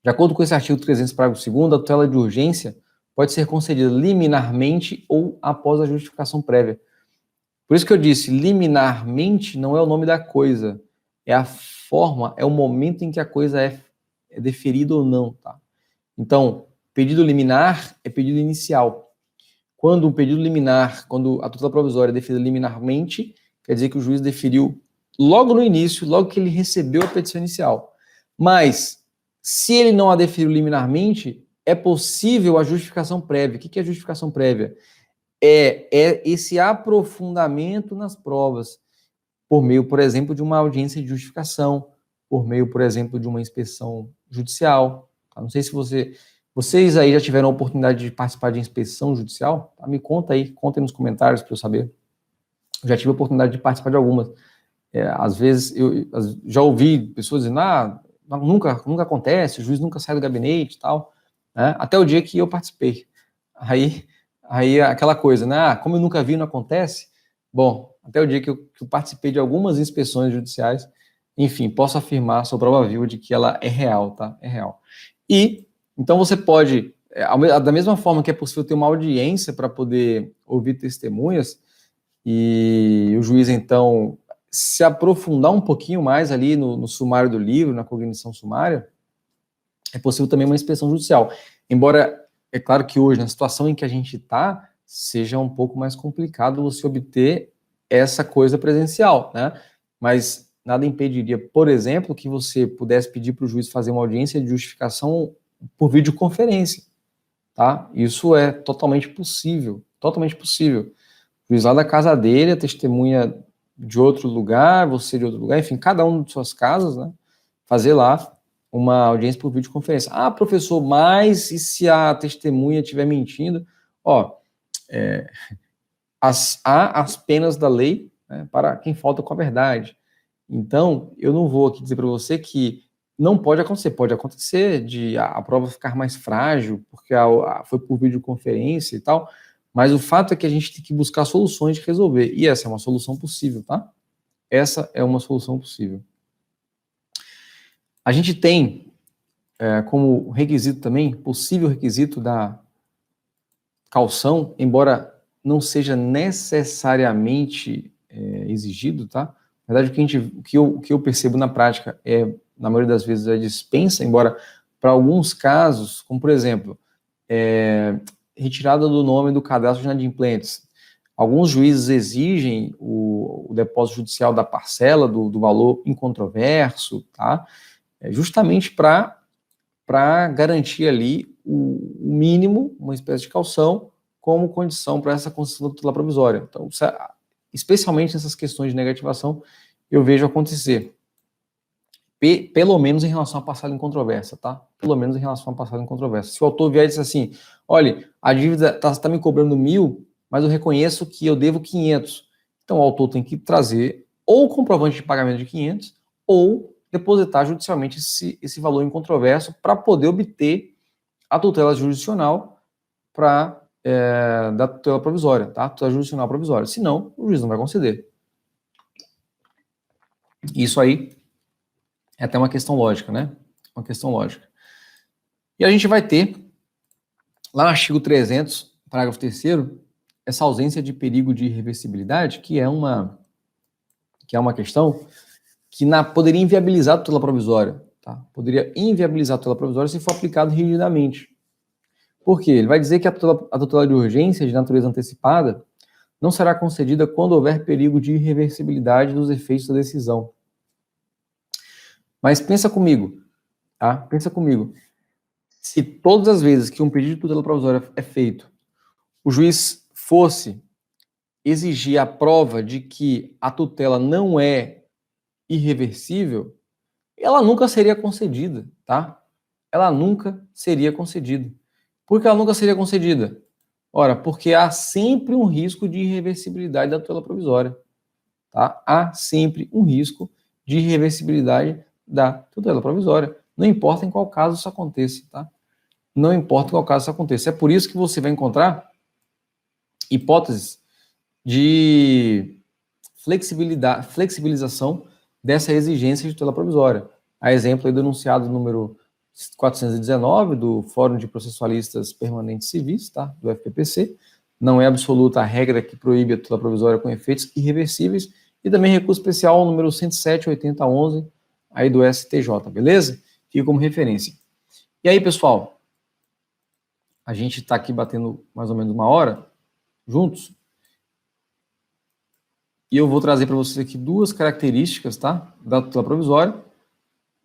De acordo com esse artigo 300, parágrafo 2º, a tutela de urgência pode ser concedida liminarmente ou após a justificação prévia. Por isso que eu disse, liminarmente não é o nome da coisa, é a forma, é o momento em que a coisa é deferida ou não, tá? Então, pedido liminar é pedido inicial. Quando um pedido liminar, quando a tutela provisória é deferida liminarmente, quer dizer que o juiz deferiu logo no início, logo que ele recebeu a petição inicial. Mas, se ele não a deferiu liminarmente, é possível a justificação prévia. O que é a justificação prévia? É esse aprofundamento nas provas, por meio, por exemplo, de uma audiência de justificação, por meio, por exemplo, de uma inspeção judicial. Não sei se vocês aí já tiveram a oportunidade de participar de inspeção judicial? Me conta aí, contem nos comentários para eu saber. Eu já tive a oportunidade de participar de algumas. Às vezes, eu já ouvi pessoas dizendo, nunca acontece, o juiz nunca sai do gabinete e tal, né? Até o dia que eu participei. Aí aquela coisa, né? Como eu nunca vi, não acontece. Bom, até o dia que eu participei de algumas inspeções judiciais, enfim, posso afirmar, sou prova viva de que ela é real, tá? É real. E, então você pode, da mesma forma que é possível ter uma audiência para poder ouvir testemunhas, e o juiz, então, se aprofundar um pouquinho mais ali no sumário do livro, na cognição sumária, é possível também uma inspeção judicial. Embora, é claro que hoje, na situação em que a gente está, seja um pouco mais complicado você obter essa coisa presencial, né? Mas nada impediria, por exemplo, que você pudesse pedir para o juiz fazer uma audiência de justificação por videoconferência, tá? Isso é totalmente possível, totalmente possível. O juiz lá da casa dele, a testemunha de outro lugar, você de outro lugar, enfim, cada um de suas casas, né? Fazer lá uma audiência por videoconferência. Professor, mas e se a testemunha estiver mentindo? Há as penas da lei, né, para quem falta com a verdade. Então, eu não vou aqui dizer para você que não pode acontecer de a prova ficar mais frágil, porque foi por videoconferência e tal, mas o fato é que a gente tem que buscar soluções de resolver, e essa é uma solução possível, tá? Essa é uma solução possível. A gente tem, como requisito também, possível requisito da caução, embora não seja necessariamente exigido, tá? Na verdade, o que eu percebo na prática na maioria das vezes, a dispensa, embora para alguns casos, como por exemplo, retirada do nome do cadastro de inadimplentes. Alguns juízes exigem o depósito judicial da parcela, do valor incontroverso, tá? Justamente para garantir ali o mínimo, uma espécie de caução, como condição para essa concessão da tutela provisória. Então, especialmente nessas questões de negativação, eu vejo acontecer. pelo menos em relação à parcela em controvérsia, tá? Pelo menos em relação à parcela em controvérsia. Se o autor vier e dizer assim, olha, a dívida está me cobrando 1.000, mas eu reconheço que eu devo 500. Então o autor tem que trazer ou o comprovante de pagamento de 500 ou depositar judicialmente esse valor em controvérsia para poder obter a tutela jurisdicional da tutela provisória, tá? Tutela jurisdicional provisória. Senão, o juiz não vai conceder. Isso aí é até uma questão lógica, né? Uma questão lógica. E a gente vai ter, lá no artigo 300, parágrafo 3º, essa ausência de perigo de irreversibilidade, que é uma questão que poderia inviabilizar a tutela provisória, tá? Poderia inviabilizar a tutela provisória se for aplicado rigidamente. Por quê? Ele vai dizer que a tutela de urgência de natureza antecipada não será concedida quando houver perigo de irreversibilidade dos efeitos da decisão. Mas pensa comigo, tá? Pensa comigo. Se todas as vezes que um pedido de tutela provisória é feito, o juiz fosse exigir a prova de que a tutela não é irreversível, ela nunca seria concedida, tá? Ela nunca seria concedida. Por que ela nunca seria concedida? Ora, porque há sempre um risco de irreversibilidade da tutela provisória, tá? Há sempre um risco de irreversibilidade da tutela provisória. Não importa em qual caso isso aconteça, tá? Não importa em qual caso isso aconteça. É por isso que você vai encontrar hipóteses de flexibilização dessa exigência de tutela provisória. A exemplo aí do enunciado número 419 do Fórum de Processualistas Permanentes Civis, tá? Do FPPC. Não é absoluta a regra que proíbe a tutela provisória com efeitos irreversíveis, e também recurso especial número 107/8011 aí do STJ, beleza? Fica como referência. E aí, pessoal, a gente está aqui batendo mais ou menos 1 hora juntos, e eu vou trazer para vocês aqui 2 características, tá, da tutela provisória,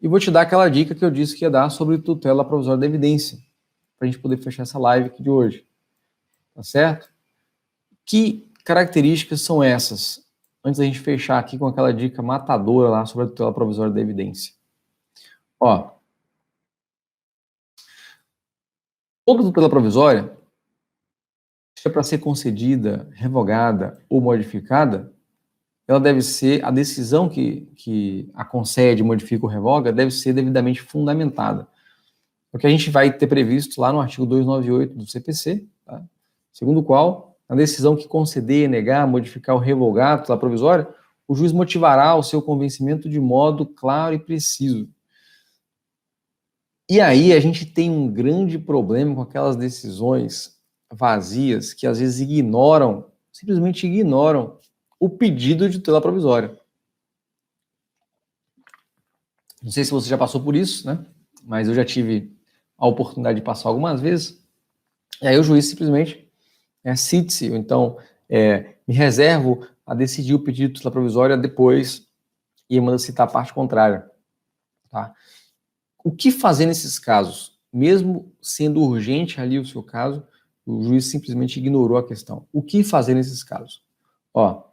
e vou te dar aquela dica que eu disse que ia dar sobre tutela provisória da evidência, para a gente poder fechar essa live aqui de hoje, tá certo? Que características são essas? Antes da gente fechar aqui com aquela dica matadora lá sobre a tutela provisória da evidência. Ó, toda tutela provisória, se é para ser concedida, revogada ou modificada, ela deve ser, a decisão que a concede, modifica ou revoga, deve ser devidamente fundamentada. O que a gente vai ter previsto lá no artigo 298 do CPC, tá? Segundo o qual, a decisão que conceder, negar, modificar ou revogar a tutela provisória, o juiz motivará o seu convencimento de modo claro e preciso. E aí a gente tem um grande problema com aquelas decisões vazias que às vezes simplesmente ignoram o pedido de tutela provisória. Não sei se você já passou por isso, né? Mas eu já tive a oportunidade de passar algumas vezes. E aí o juiz simplesmente cite-se, ou então me reservo a decidir o pedido de tutela provisória depois e manda citar a parte contrária. Tá? O que fazer nesses casos? Mesmo sendo urgente ali o seu caso, o juiz simplesmente ignorou a questão. O que fazer nesses casos? Ó,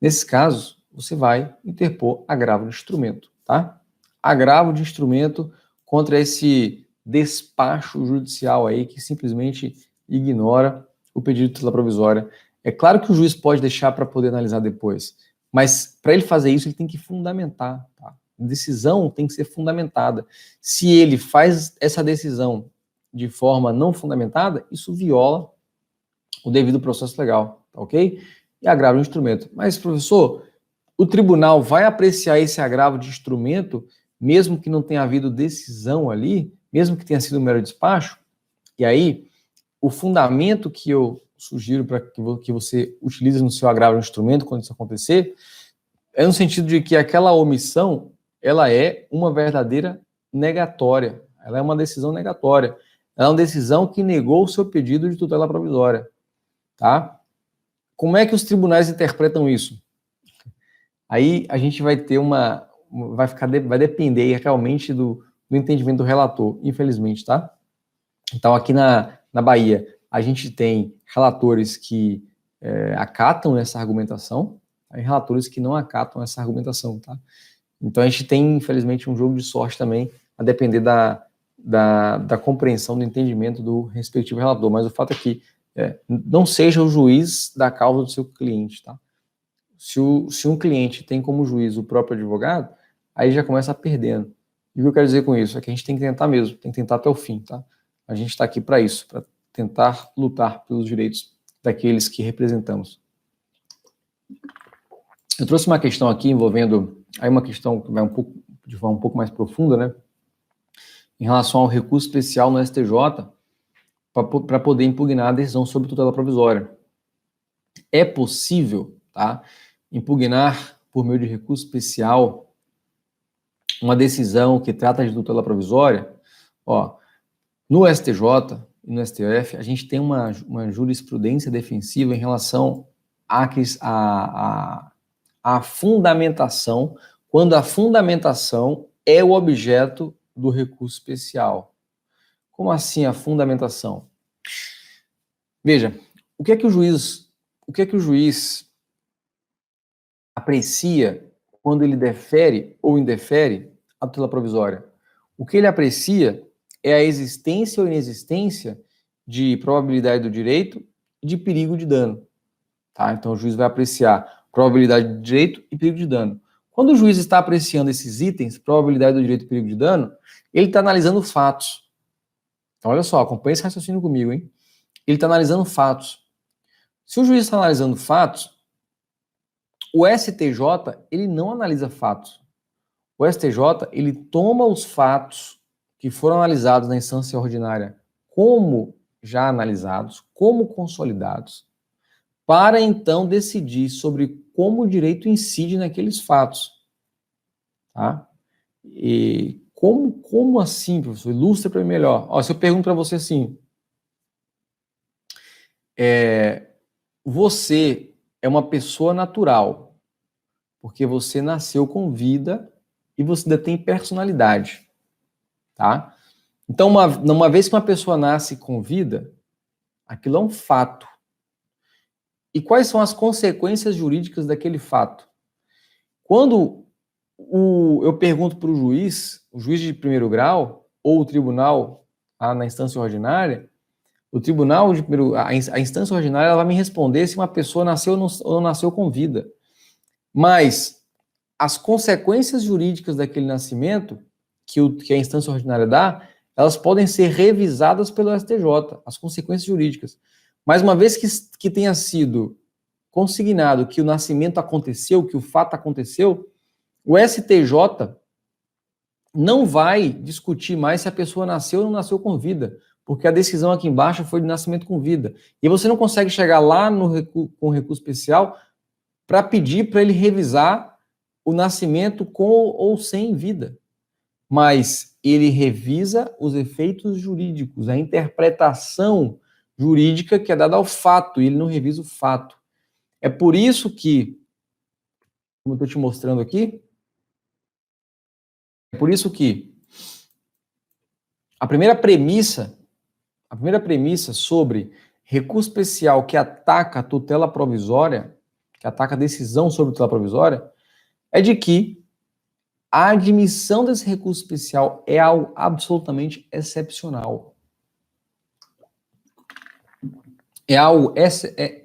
nesses casos, você vai interpor agravo de instrumento, tá? Agravo de instrumento contra esse despacho judicial aí que simplesmente ignora o pedido de tutela provisória. É claro que o juiz pode deixar para poder analisar depois, mas para ele fazer isso, ele tem que fundamentar, tá? A decisão tem que ser fundamentada. Se ele faz essa decisão de forma não fundamentada, isso viola o devido processo legal, tá ok? E agravo de instrumento. Mas, professor, o tribunal vai apreciar esse agravo de instrumento, mesmo que não tenha havido decisão ali, mesmo que tenha sido um mero despacho? E aí, o fundamento que eu sugiro para que você utilize no seu agravo de instrumento quando isso acontecer, é no sentido de que aquela omissão, ela é uma verdadeira negatória. Ela é uma decisão negatória. Ela é uma decisão que negou o seu pedido de tutela provisória. Tá? Como é que os tribunais interpretam isso? Aí a gente vai ter vai depender realmente do entendimento do relator, infelizmente, tá? Então aqui na Bahia a gente tem relatores que acatam essa argumentação, e relatores que não acatam essa argumentação, tá? Então a gente tem, infelizmente, um jogo de sorte também, a depender da compreensão, do entendimento do respectivo relator. Mas o fato é que não seja o juiz da causa do seu cliente, tá? Se um cliente tem como juiz o próprio advogado, aí já começa perdendo. E o que eu quero dizer com isso? É que a gente tem que tentar mesmo, tem que tentar até o fim, tá? A gente está aqui para isso, para tentar lutar pelos direitos daqueles que representamos. Eu trouxe uma questão aqui envolvendo, aí uma questão que vai de forma um pouco mais profunda, né? Em relação ao recurso especial no STJ para poder impugnar a decisão sobre tutela provisória. É possível, tá, impugnar por meio de recurso especial uma decisão que trata de tutela provisória? Ó, no STJ e no STF, a gente tem uma jurisprudência defensiva em relação à fundamentação, quando a fundamentação é o objeto do recurso especial. Como assim a fundamentação? Veja, o que é que o juiz aprecia quando ele defere ou indefere a tutela provisória? O que ele aprecia é a existência ou inexistência de probabilidade do direito e de perigo de dano. Tá? Então o juiz vai apreciar probabilidade do direito e perigo de dano. Quando o juiz está apreciando esses itens, probabilidade do direito e perigo de dano, ele está analisando fatos. Então olha só, acompanha esse raciocínio comigo, hein? Ele está analisando fatos. Se o juiz está analisando fatos, o STJ, ele não analisa fatos. O STJ, ele toma os fatos que foram analisados na instância ordinária como já analisados, como consolidados, para então decidir sobre como o direito incide naqueles fatos. Tá? E como assim, professor? Ilustra para mim melhor. Ó, se eu pergunto para você assim, você é uma pessoa natural, porque você nasceu com vida e você detém personalidade, tá? Então, uma vez que uma pessoa nasce com vida, aquilo é um fato. E quais são as consequências jurídicas daquele fato? Quando eu pergunto para o juiz de primeiro grau, ou o tribunal, na instância ordinária, o tribunal de primeiro, a instância ordinária, ela vai me responder se uma pessoa nasceu ou não nasceu com vida. Mas as consequências jurídicas daquele nascimento, que a instância ordinária dá, elas podem ser revisadas pelo STJ, as consequências jurídicas. Mas uma vez que tenha sido consignado que o nascimento aconteceu, que o fato aconteceu, o STJ não vai discutir mais se a pessoa nasceu ou não nasceu com vida, porque a decisão aqui embaixo foi de nascimento com vida. E você não consegue chegar lá com recurso especial para pedir para ele revisar o nascimento com ou sem vida. Mas ele revisa os efeitos jurídicos, a interpretação jurídica que é dada ao fato, e ele não revisa o fato. É por isso que, como eu estou te mostrando aqui, é por isso que a primeira premissa sobre recurso especial que ataca a tutela provisória, que ataca a decisão sobre tutela provisória, é de que a admissão desse recurso especial é algo absolutamente excepcional. É algo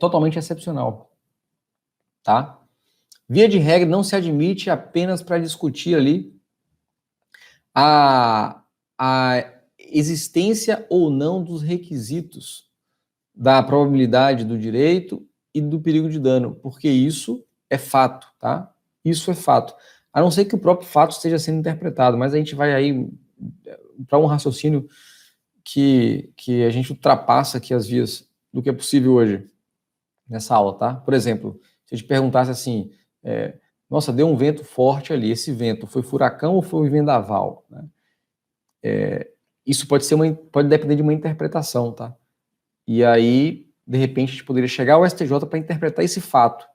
totalmente excepcional. Tá? Via de regra, não se admite apenas para discutir ali a existência ou não dos requisitos da probabilidade do direito e do perigo de dano, porque isso é fato, tá? Isso é fato. A não ser que o próprio fato esteja sendo interpretado, mas a gente vai aí para um raciocínio que a gente ultrapassa aqui as vias do que é possível hoje nessa aula, tá? Por exemplo, se eu te perguntasse assim, nossa, deu um vento forte ali, esse vento foi furacão ou foi vendaval? Né? Isso pode depender de uma interpretação, tá? E aí, de repente, a gente poderia chegar ao STJ para interpretar esse fato.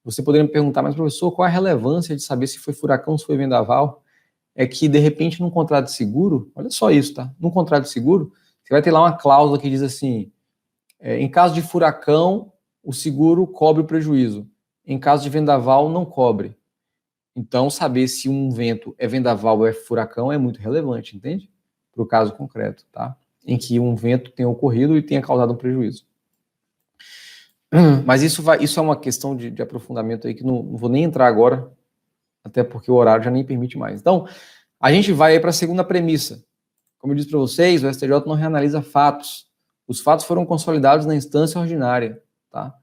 Você poderia me perguntar, mas professor, qual é a relevância de saber se foi furacão ou se foi vendaval? É que, de repente, num contrato de seguro, olha só isso, tá? Num contrato de seguro, você vai ter lá uma cláusula que diz assim, em caso de furacão, o seguro cobre o prejuízo. Em caso de vendaval, não cobre. Então, saber se um vento é vendaval ou é furacão é muito relevante, entende? Para o caso concreto, tá? Em que um vento tenha ocorrido e tenha causado um prejuízo. Mas isso é uma questão de aprofundamento aí que não vou nem entrar agora, até porque o horário já nem permite mais. Então, a gente vai aí para a segunda premissa. Como eu disse para vocês, o STJ não reanalisa fatos. Os fatos foram consolidados na instância ordinária, tá?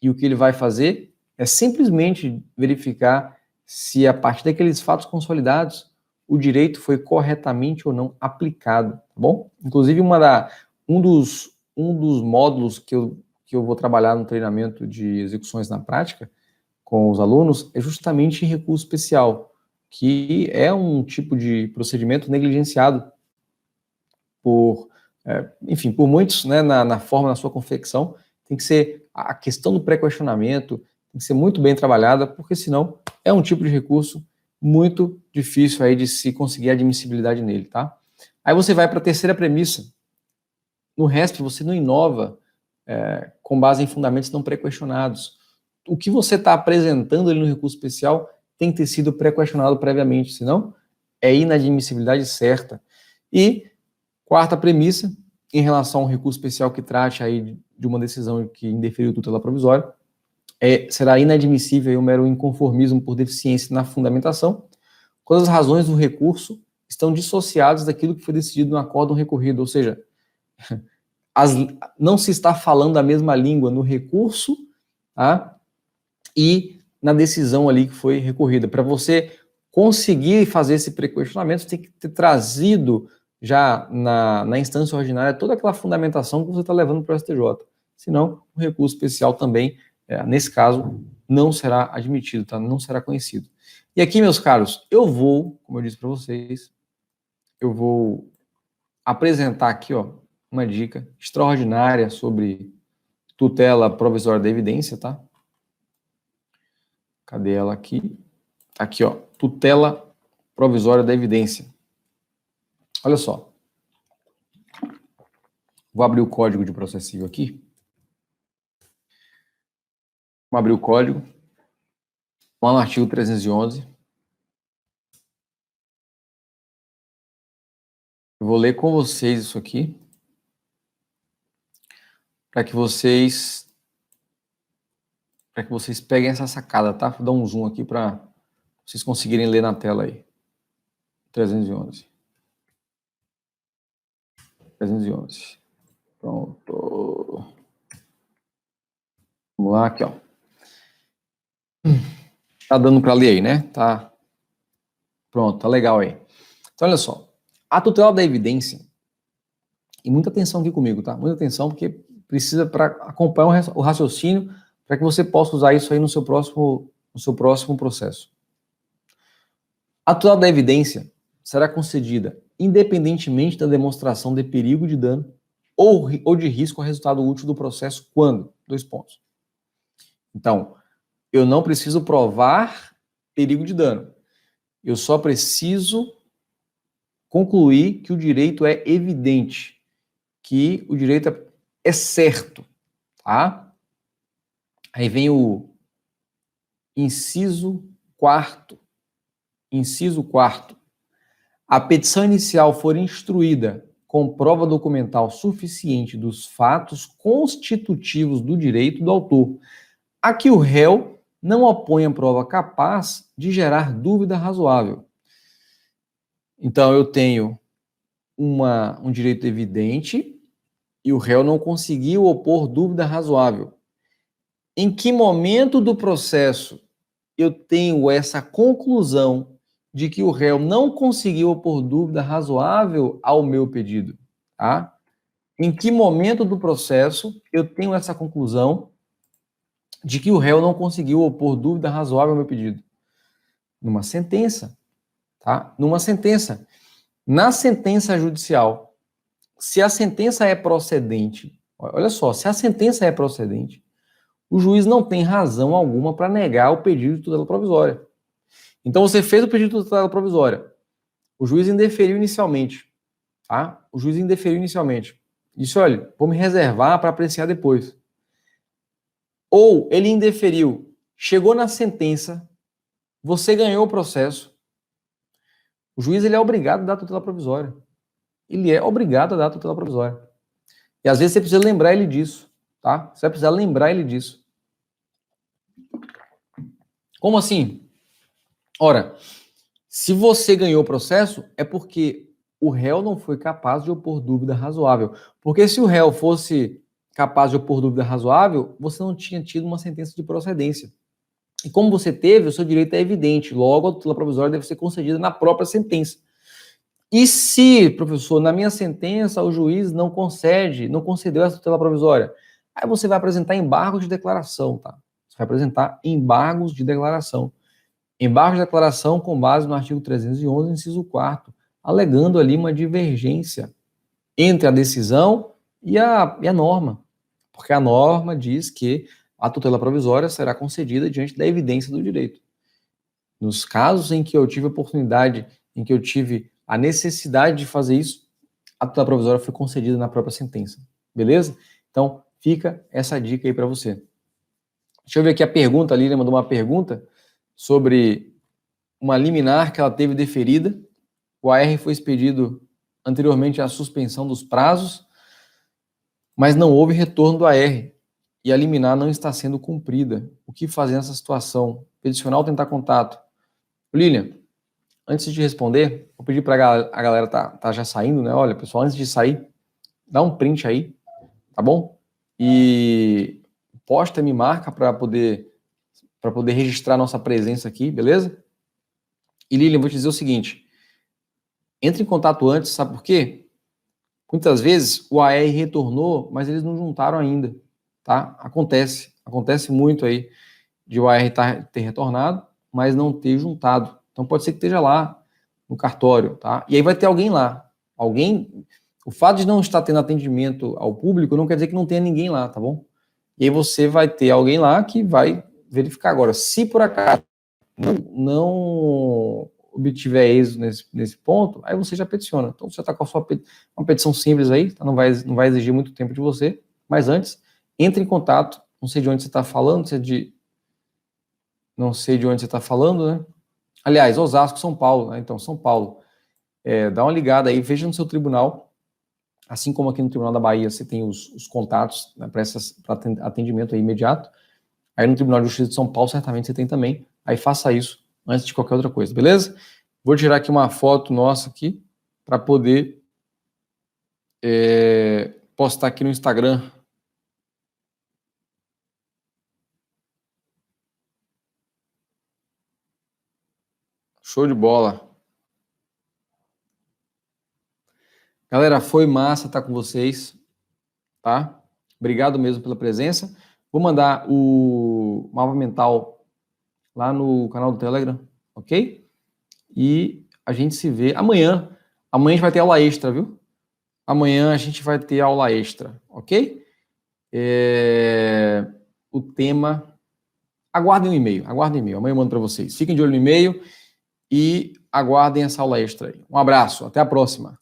E o que ele vai fazer é simplesmente verificar se, a partir daqueles fatos consolidados, o direito foi corretamente ou não aplicado, tá bom? Inclusive, um dos módulos que eu vou trabalhar no treinamento de execuções na prática com os alunos é justamente em recurso especial, que é um tipo de procedimento negligenciado enfim, por muitos, né, na forma, na sua confecção, tem que ser a questão do pré-questionamento, tem que ser muito bem trabalhada, porque senão é um tipo de recurso muito difícil aí de se conseguir admissibilidade nele, tá? Aí você vai para a terceira premissa. No RESP, você não inova com base em fundamentos não pré-questionados. O que você está apresentando ali no recurso especial tem que ter sido pré-questionado previamente, senão é inadmissibilidade certa. E quarta premissa, em relação ao recurso especial que trate aí de uma decisão que indeferiu tutela provisória, será inadmissível o mero inconformismo por deficiência na fundamentação, quando as razões do recurso estão dissociadas daquilo que foi decidido no acórdão recorrido, ou seja, não se está falando a mesma língua no recurso, tá? E na decisão ali que foi recorrida. Para você conseguir fazer esse pré-questionamento, você tem que ter trazido já na instância ordinária toda aquela fundamentação que você está levando para o STJ. Senão, o recurso especial também, nesse caso, não será admitido, tá? Não será conhecido. E aqui, meus caros, eu vou, como eu disse para vocês, eu vou apresentar aqui, ó, uma dica extraordinária sobre tutela provisória da evidência, tá? Cadê ela aqui? Aqui, ó, tutela provisória da evidência. Olha só. Vou abrir o código de processo civil aqui. Vou abrir o código. Lá no artigo 311. Eu vou ler com vocês isso aqui. Para que vocês peguem essa sacada, tá? Vou dar um zoom aqui para vocês conseguirem ler na tela aí. 311. 311. Pronto. Vamos lá, aqui, ó. Tá dando para ler aí, né? Tá. Pronto, tá legal aí. Então, olha só. A tutela da evidência, e muita atenção aqui comigo, tá? Muita atenção, porque precisa para acompanhar o raciocínio para que você possa usar isso aí no seu próximo processo. A tutela da evidência será concedida independentemente da demonstração de perigo de dano ou de risco ao resultado útil do processo quando? Dois pontos. Então, eu não preciso provar perigo de dano. Eu só preciso concluir que o direito é evidente, que o direito é certo, tá? Aí vem o inciso 4º. Inciso 4º. A petição inicial for instruída com prova documental suficiente dos fatos constitutivos do direito do autor, a que o réu não opõe a prova capaz de gerar dúvida razoável. Então, eu tenho um direito evidente e o réu não conseguiu opor dúvida razoável. Em que momento do processo eu tenho essa conclusão de que o réu não conseguiu opor dúvida razoável ao meu pedido? Tá? Em que momento do processo eu tenho essa conclusão de que o réu não conseguiu opor dúvida razoável ao meu pedido? Numa sentença, tá? Numa sentença. Na sentença judicial, se a sentença é procedente, olha só, se a sentença é procedente, o juiz não tem razão alguma para negar o pedido de tutela provisória. Então, você fez o pedido de tutela provisória, o juiz indeferiu inicialmente, tá? O juiz indeferiu inicialmente. Disse, olha, vou me reservar para apreciar depois. Ou ele indeferiu, chegou na sentença, você ganhou o processo. O juiz ele é obrigado a dar tutela provisória. Ele é obrigado a dar tutela provisória. E às vezes você precisa lembrar ele disso, tá? Você vai precisar lembrar ele disso. Como assim? Ora, se você ganhou o processo, é porque o réu não foi capaz de opor dúvida razoável. Porque se o réu fosse capaz de opor dúvida razoável, você não tinha tido uma sentença de procedência. E como você teve, o seu direito é evidente. Logo, a tutela provisória deve ser concedida na própria sentença. E se, professor, na minha sentença o juiz não concedeu essa tutela provisória, aí você vai apresentar embargos de declaração, tá? Você vai apresentar embargos de declaração. Embargos de declaração com base no artigo 311, inciso 4º, alegando ali uma divergência entre a decisão e a norma. Porque a norma diz que a tutela provisória será concedida diante da evidência do direito. Nos casos em que eu tive a oportunidade, em que eu tive a necessidade de fazer isso, a tutela provisória foi concedida na própria sentença. Beleza? Então, fica essa dica aí para você. Deixa eu ver aqui a pergunta, a Lília mandou uma pergunta sobre uma liminar que ela teve deferida. O AR foi expedido anteriormente à suspensão dos prazos, mas não houve retorno do AR e a liminar não está sendo cumprida. O que fazer nessa situação? Peticionar ou tentar contato? Lilian, antes de responder, vou pedir para a galera tá já saindo, né? Olha, pessoal, antes de sair, dá um print aí, tá bom? E posta, me marca para poder registrar nossa presença aqui, beleza? E Lilian, vou te dizer o seguinte, entre em contato antes, sabe por quê? Muitas vezes o AR retornou, mas eles não juntaram ainda, tá? Acontece muito aí de o AR ter retornado, mas não ter juntado. Então pode ser que esteja lá no cartório, tá? E aí vai ter alguém lá. O fato de não estar tendo atendimento ao público não quer dizer que não tenha ninguém lá, tá bom? E aí você vai ter alguém lá que vai verificar. Agora, se por acaso não obtiver êxito nesse ponto, aí você já peticiona. Então você está com uma petição simples aí, tá? Não vai exigir muito tempo de você, mas antes, entre em contato. Não sei de onde você está falando, não sei de onde você está falando, né? Aliás, Osasco, São Paulo, né? Então, São Paulo. Dá uma ligada aí, veja no seu tribunal, assim como aqui no Tribunal da Bahia você tem os contatos, né, para atendimento aí imediato. Aí no Tribunal de Justiça de São Paulo certamente você tem também. Aí faça isso antes de qualquer outra coisa, beleza? Vou tirar aqui uma foto nossa aqui para poder postar aqui no Instagram. Show de bola. Galera, foi massa estar com vocês, tá? Obrigado mesmo pela presença. Vou mandar o mapa mental lá no canal do Telegram, ok? E a gente se vê amanhã. Amanhã a gente vai ter aula extra, viu? Amanhã a gente vai ter aula extra, ok? O tema... Aguardem o e-mail. Amanhã eu mando para vocês. Fiquem de olho no e-mail e aguardem essa aula extra aí. Um abraço, até a próxima.